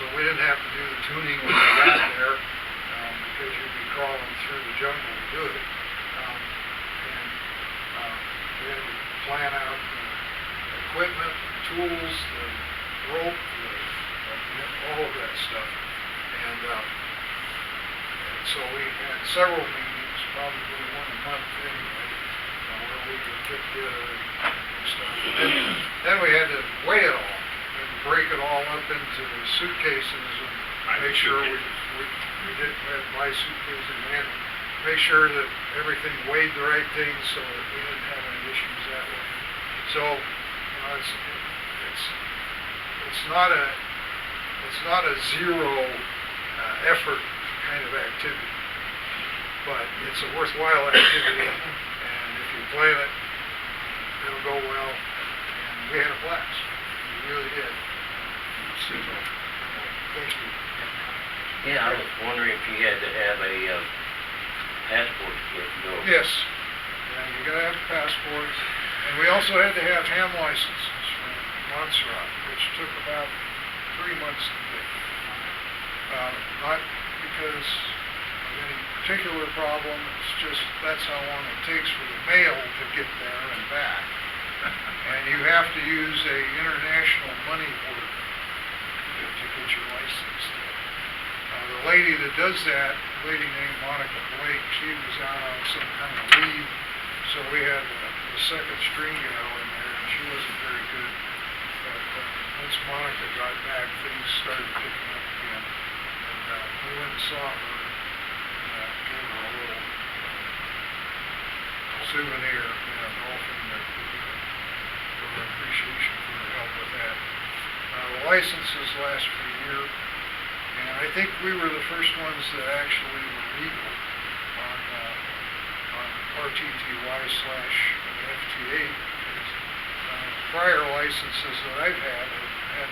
so we didn't have to do the tuning when we got there because you'd be crawling through the jungle to do it. We had to plan out the equipment, the tools, the rope, all of that stuff. And so we had several meetings, probably one a month anyway, where we would get together and do stuff. Then we had to weigh it all and break it all up into suitcases and make sure we didn't buy suitcases and make sure that everything weighed the right things so that we didn't have any issues that way. So, you know, it's not a zero effort kind of activity, but it's a worthwhile activity, and if you plan it, it'll go well. And we had a blast. We really did. So, thank you. Yeah, I was wondering if you had to have a passport to get to go. Yes. Yeah, you gotta have a passport. And we also had to have ham licenses from Montserrat, which took about 3 months to get. Not because of any particular problem, it's just that's how long it takes for the mail to get there and back. And you have to use a international money order to get your license there. The lady that does that, a lady named Monica Blake, she was out on some kind of leave, so we had the second string gal in there, and she wasn't very good. But once Monica got back, things started picking up again. And we went and saw her and gave her a little souvenir, golfing for her appreciation for her help with that. The licenses last for a year. And I think we were the first ones that actually were legal on RTTY/FTA. Prior licenses that I've had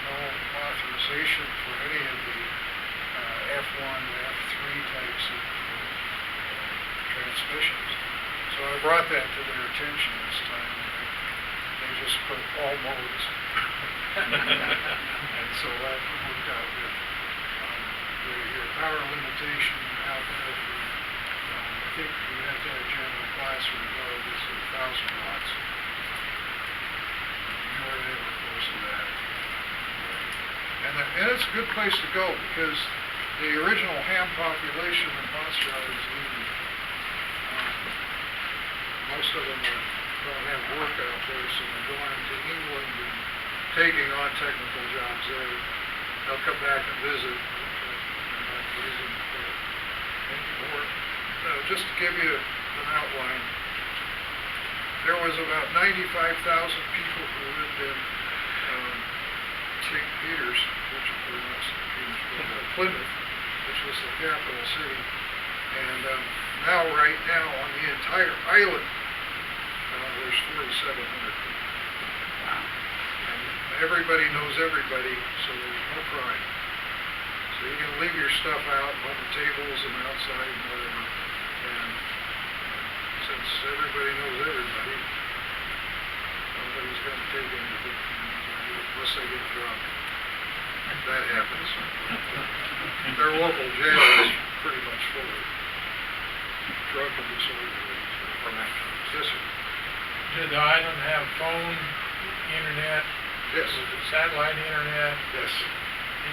no authorization for any of the F1 to F3 types of transmissions. So I brought that to their attention this time, and they just put all modes. And so that worked out good. Your power limitation out there for, I think we have to have general class regardless of 1,000 watts. You weren't ever close to that. And it's a good place to go because the original ham population in Montserrat is leaving. Most of them don't have work out there, so they're going to England and taking on technical jobs there. They'll come back and visit. Just to give you an outline, there was about 95,000 people who lived in St. Peter's, which was Plymouth, which was the capital city. And right now on the entire island, there's 4,700 people. Wow. And everybody knows everybody, so there's no crime. So you can leave your stuff out on the tables and outside and whatever. And since everybody knows everybody, nobody's going to take anything from anybody unless they get drunk. That happens. Their local jail is pretty much full of drunk and disorderly. Yes, sir. Did the island have phone, internet? Yes. Satellite internet? Yes.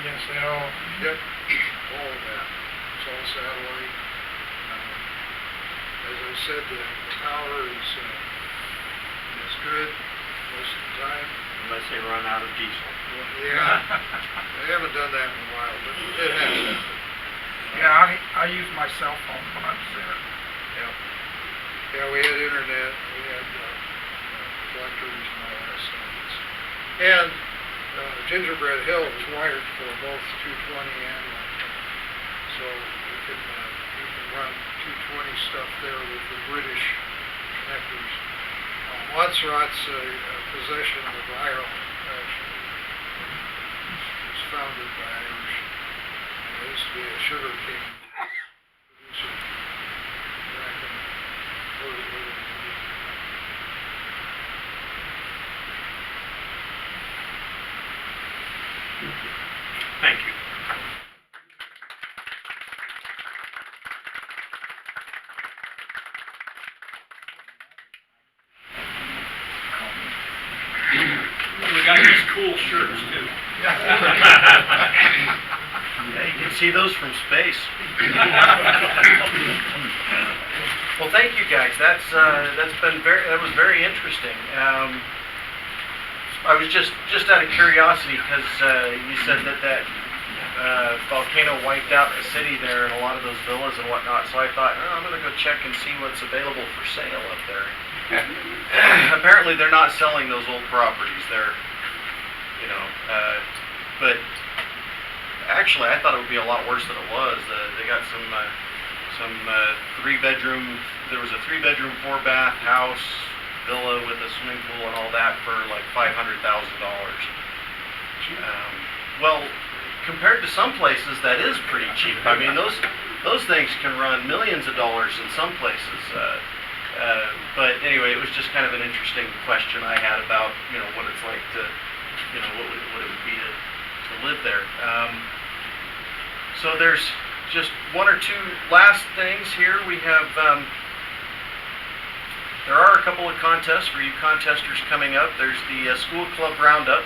DSL? Yep, all of that. It's all satellite. As I said, the power is good most of the time. Unless they run out of diesel. Yeah, they haven't done that in a while, but it has happened. Yeah, I use my cell phone when I'm there. Yeah. Yeah, we had internet, we had collectors and all that stuff. And Gingerbread Hill is wired for both 220 and 120. So you can run 220 stuff there with the British connectors. Montserrat's a possession of Ireland, actually. It was founded by Irish. And it used to be a sugar cane producer back in the early 80s. Thank you. We got these cool shirts too. Yeah, you can see those from space. Well, thank you guys. That was very interesting. I was just out of curiosity because you said that volcano wiped out the city there and a lot of those villas and whatnot. So I thought, I'm going to go check and see what's available for sale up there. Apparently they're not selling those old properties. They're, but actually I thought it would be a lot worse than it was. They got some 3-bedroom. There was a 3-bedroom, 4-bath house villa with a swimming pool and all that for like $500,000. Well, compared to some places, that is pretty cheap. I mean, those things can run millions of dollars in some places. But anyway, it was just kind of an interesting question I had about, what it's like to, what it would be to live there. So there's just one or two last things here. We have, there are a couple of contests for you contesters coming up. There's the School Club Roundup.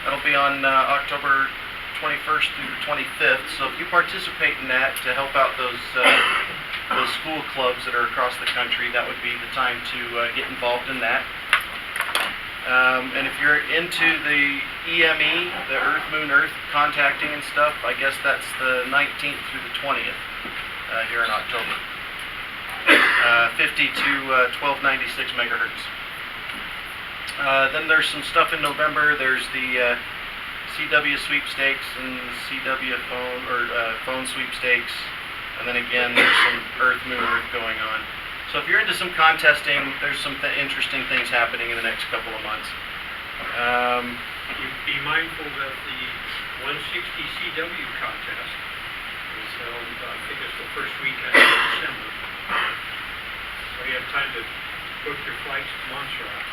That'll be on October 21st through the 25th. So if you participate in that to help out those school clubs that are across the country, that would be the time to get involved in that. And if you're into the EME, the Earth, Moon, Earth contacting and stuff, I guess that's the 19th through the 20th here in October. 50 to 1296 megahertz. Then there's some stuff in November. There's the CW sweepstakes and CW phone sweepstakes. And then again, there's some Earth, Moon, Earth going on. So if you're into some contesting, there's some interesting things happening in the next couple of months. Be mindful that the 160 CW contest is held, I think it's the first weekend of December. So you have time to book your flights to Montserrat.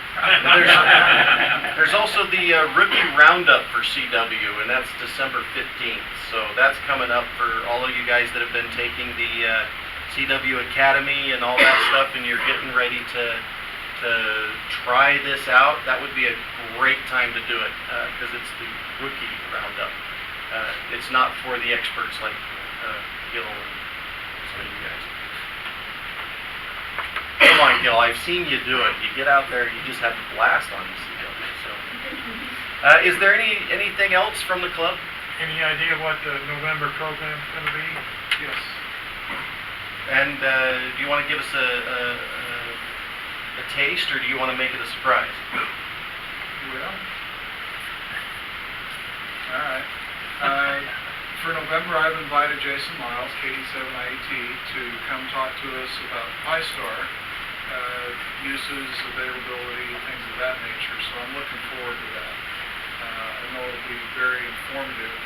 There's also the Rookie Roundup for CW, and that's December 15th. So that's coming up for all of you guys that have been taking the CW Academy and all that stuff, and you're getting ready to try this out. That would be a great time to do it, because it's the Rookie Roundup. It's not for the experts like Gil and some of you guys. Come on, Gil, I've seen you do it. You get out there, you just have a blast on the CW. So, is there anything else from the club? Any idea what the November program's going to be? Yes. And do you want to give us a taste, or do you want to make it a surprise? Well, all right. For November, I've invited Jason Miles, KD7IET, to come talk to us about Pi-Star, uses, availability, things of that nature. So I'm looking forward to that. I know it'll be very informative,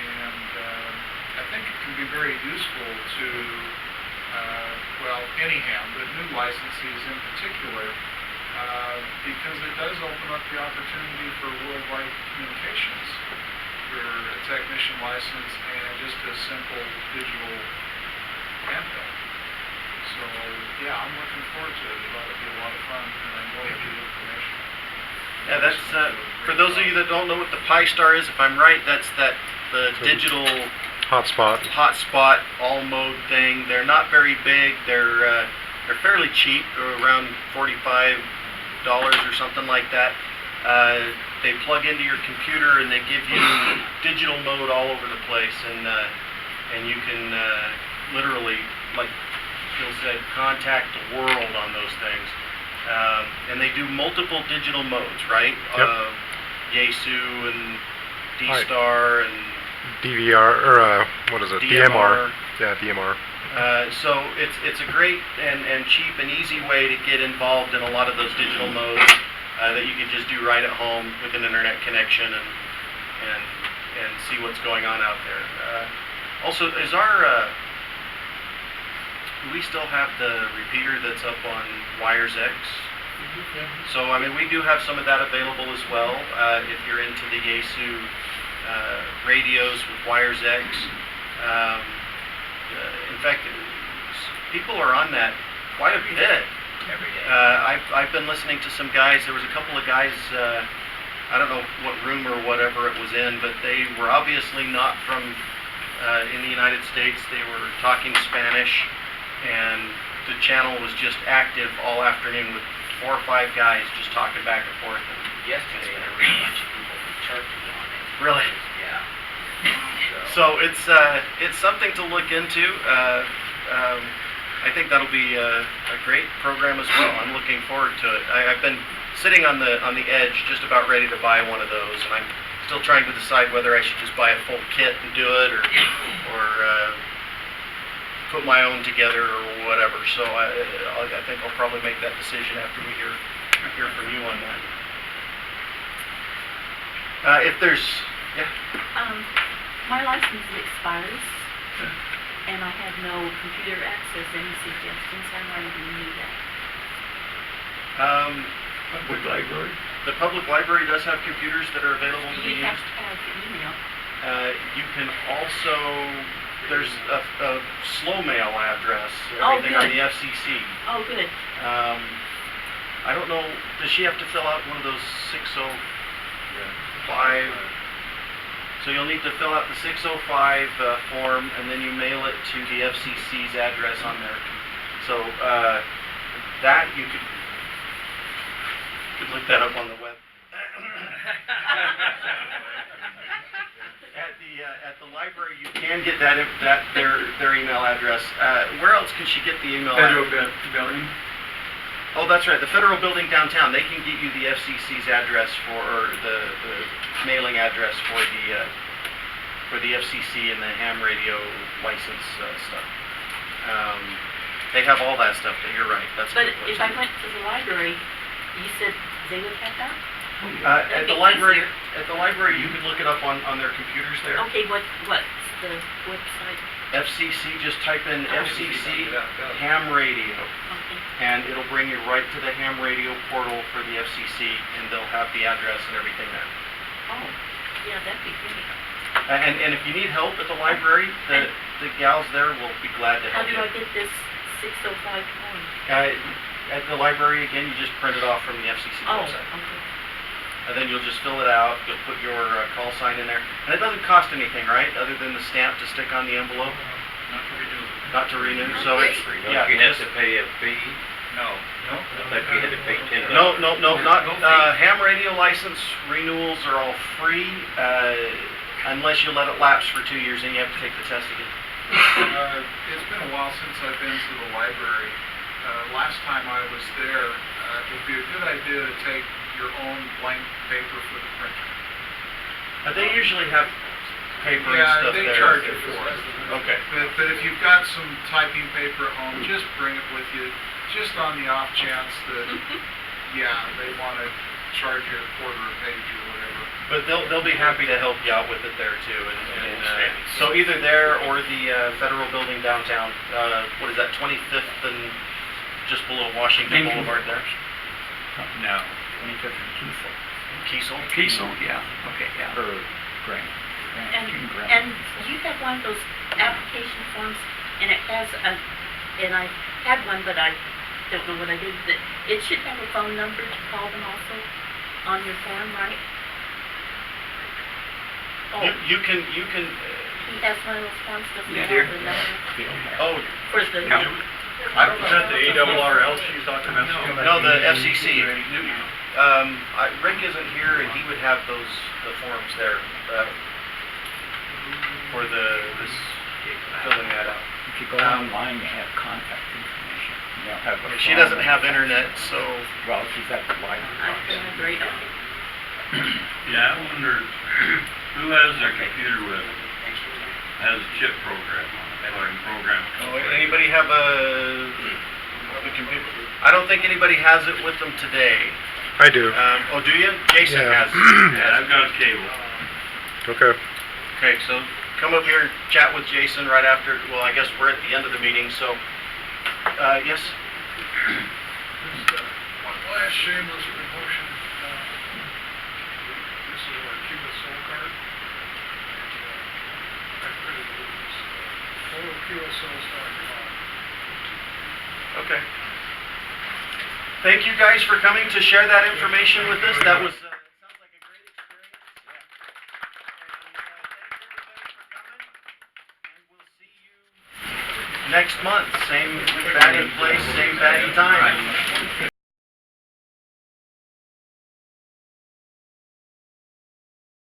and I think it can be very useful to, any ham, but new licensees in particular, because it does open up the opportunity for worldwide communications for a technician license and just a simple digital handheld. So, yeah, I'm looking forward to it. It ought to be a lot of fun, and I know it'll be information. Yeah, that's, for those of you that don't know what the Pi-Star is, if I'm right, that's the digital hotspot all mode thing. They're not very big. They're fairly cheap, around $45 or something like that. They plug into your computer and they give you digital mode all over the place, and you can literally, like Phil said, contact the world on those things. And they do multiple digital modes, right? Yep. Yaesu and D-Star and DVR, or what is it? DMR. Yeah, DMR. So it's a great and cheap and easy way to get involved in a lot of those digital modes that you can just do right at home with an internet connection and see what's going on out there. Also, is our do we still have the repeater that's up on Wires X? So, I mean, we do have some of that available as well. If you're into the Yaesu radios with Wires X. In fact, people are on that quite a bit. Every day. I've been listening to some guys. There was a couple of guys, I don't know what room or whatever it was in, but they were obviously not from in the United States. They were talking Spanish, and the channel was just active all afternoon with 4 or 5 guys just talking back and forth. And yesterday there were a bunch of people from Turkey on it. Really? Yeah. So it's something to look into. I think that'll be a great program as well. I'm looking forward to it. I've been sitting on the edge, just about ready to buy one of those, and I'm still trying to decide whether I should just buy a full kit and do it, or put my own together or whatever. So I think I'll probably make that decision after we hear from you on that. If there's, yeah. My license expires, and I have no computer access. Any suggestions on how to do that? Public library. The public library does have computers that are available to be You have used. to have email. You can also, there's a slow mail address, Oh, everything on good. the FCC. Oh, good. I don't know, does she have to fill out one of those 605? So you'll need to fill out the 605 form, and then you mail it to the FCC's address on there. So that you could look that up on the web. At the library, you can get their email address. Where else can she get the email address? Building. Oh, that's right. The federal building downtown. They can get you the FCC's address or the mailing address for the FCC and the ham radio license stuff. They have all that stuff. You're right. That's. But if I went to the library, you said they would have that? At the library, you can look it up on their computers there. Okay, what's the website? FCC, just type in FCC ham radio, and it'll bring you right to the ham radio portal for the FCC, and they'll have the address and everything there. Oh, yeah, that'd be great. And if you need help at the library, the gals there will be glad to How help do you. I get this 605 form? At the library, again, you just print it off from the FCC website. Okay. And then you'll just fill it out, you'll put your call sign in there. And it doesn't cost anything, right, other than the stamp to stick on the envelope? Not to renew, so it's, yeah. You have to pay a fee? No. Like you had to pay $10. No, not, ham radio license renewals are all free, unless you let it lapse for 2 years and you have to take the test again. It's been a while since I've been to the library. Last time I was there, it would be a good idea to take your own blank paper for the printer. They usually have paper and Yeah, stuff they there. charge you for it. Okay. But if you've got some typing paper at home, just bring it with you, just on the off chance that, yeah, they want to charge you a quarter a page or whatever. But they'll be happy to help you out with it there too. And so either there or the federal building downtown. What is that? 25th and just below Washington Boulevard there. No, 25th and Kiesel. Kiesel. Kiesel, yeah. Okay, yeah. Or Grant. And you have one of those application forms, and it has and I had one, but I don't know what I did, but it should have a phone number to call them also on your form, right? Oh. You can. He has one of those forms, doesn't he Yeah, have the number? Oh. For the I don't know. Is that the ARRL she's talking about? No, the FCC. Rick isn't here, and he would have the forms there for this filling that out. If you go online, you have contact information. You don't have a She phone doesn't have internet, so. Well, she's at the library. Great. Yeah, I wonder who has their computer with has a chip program on it, or program. Anybody have a computer? I don't think anybody has it with them today. I do. Oh, do you? Jason has. Yeah, I've got a cable. Okay. Okay, so come up here and chat with Jason right after. Well, I guess we're at the end of the meeting, so yes. Just one last shameless promotion. This is our Cuba Soul card. I printed this. PhotoQSLs.com. Okay. Thank you guys for coming to share that information with us. That was. Sounds like a great experience. And we'll see you next month. Same batting place, same batting time.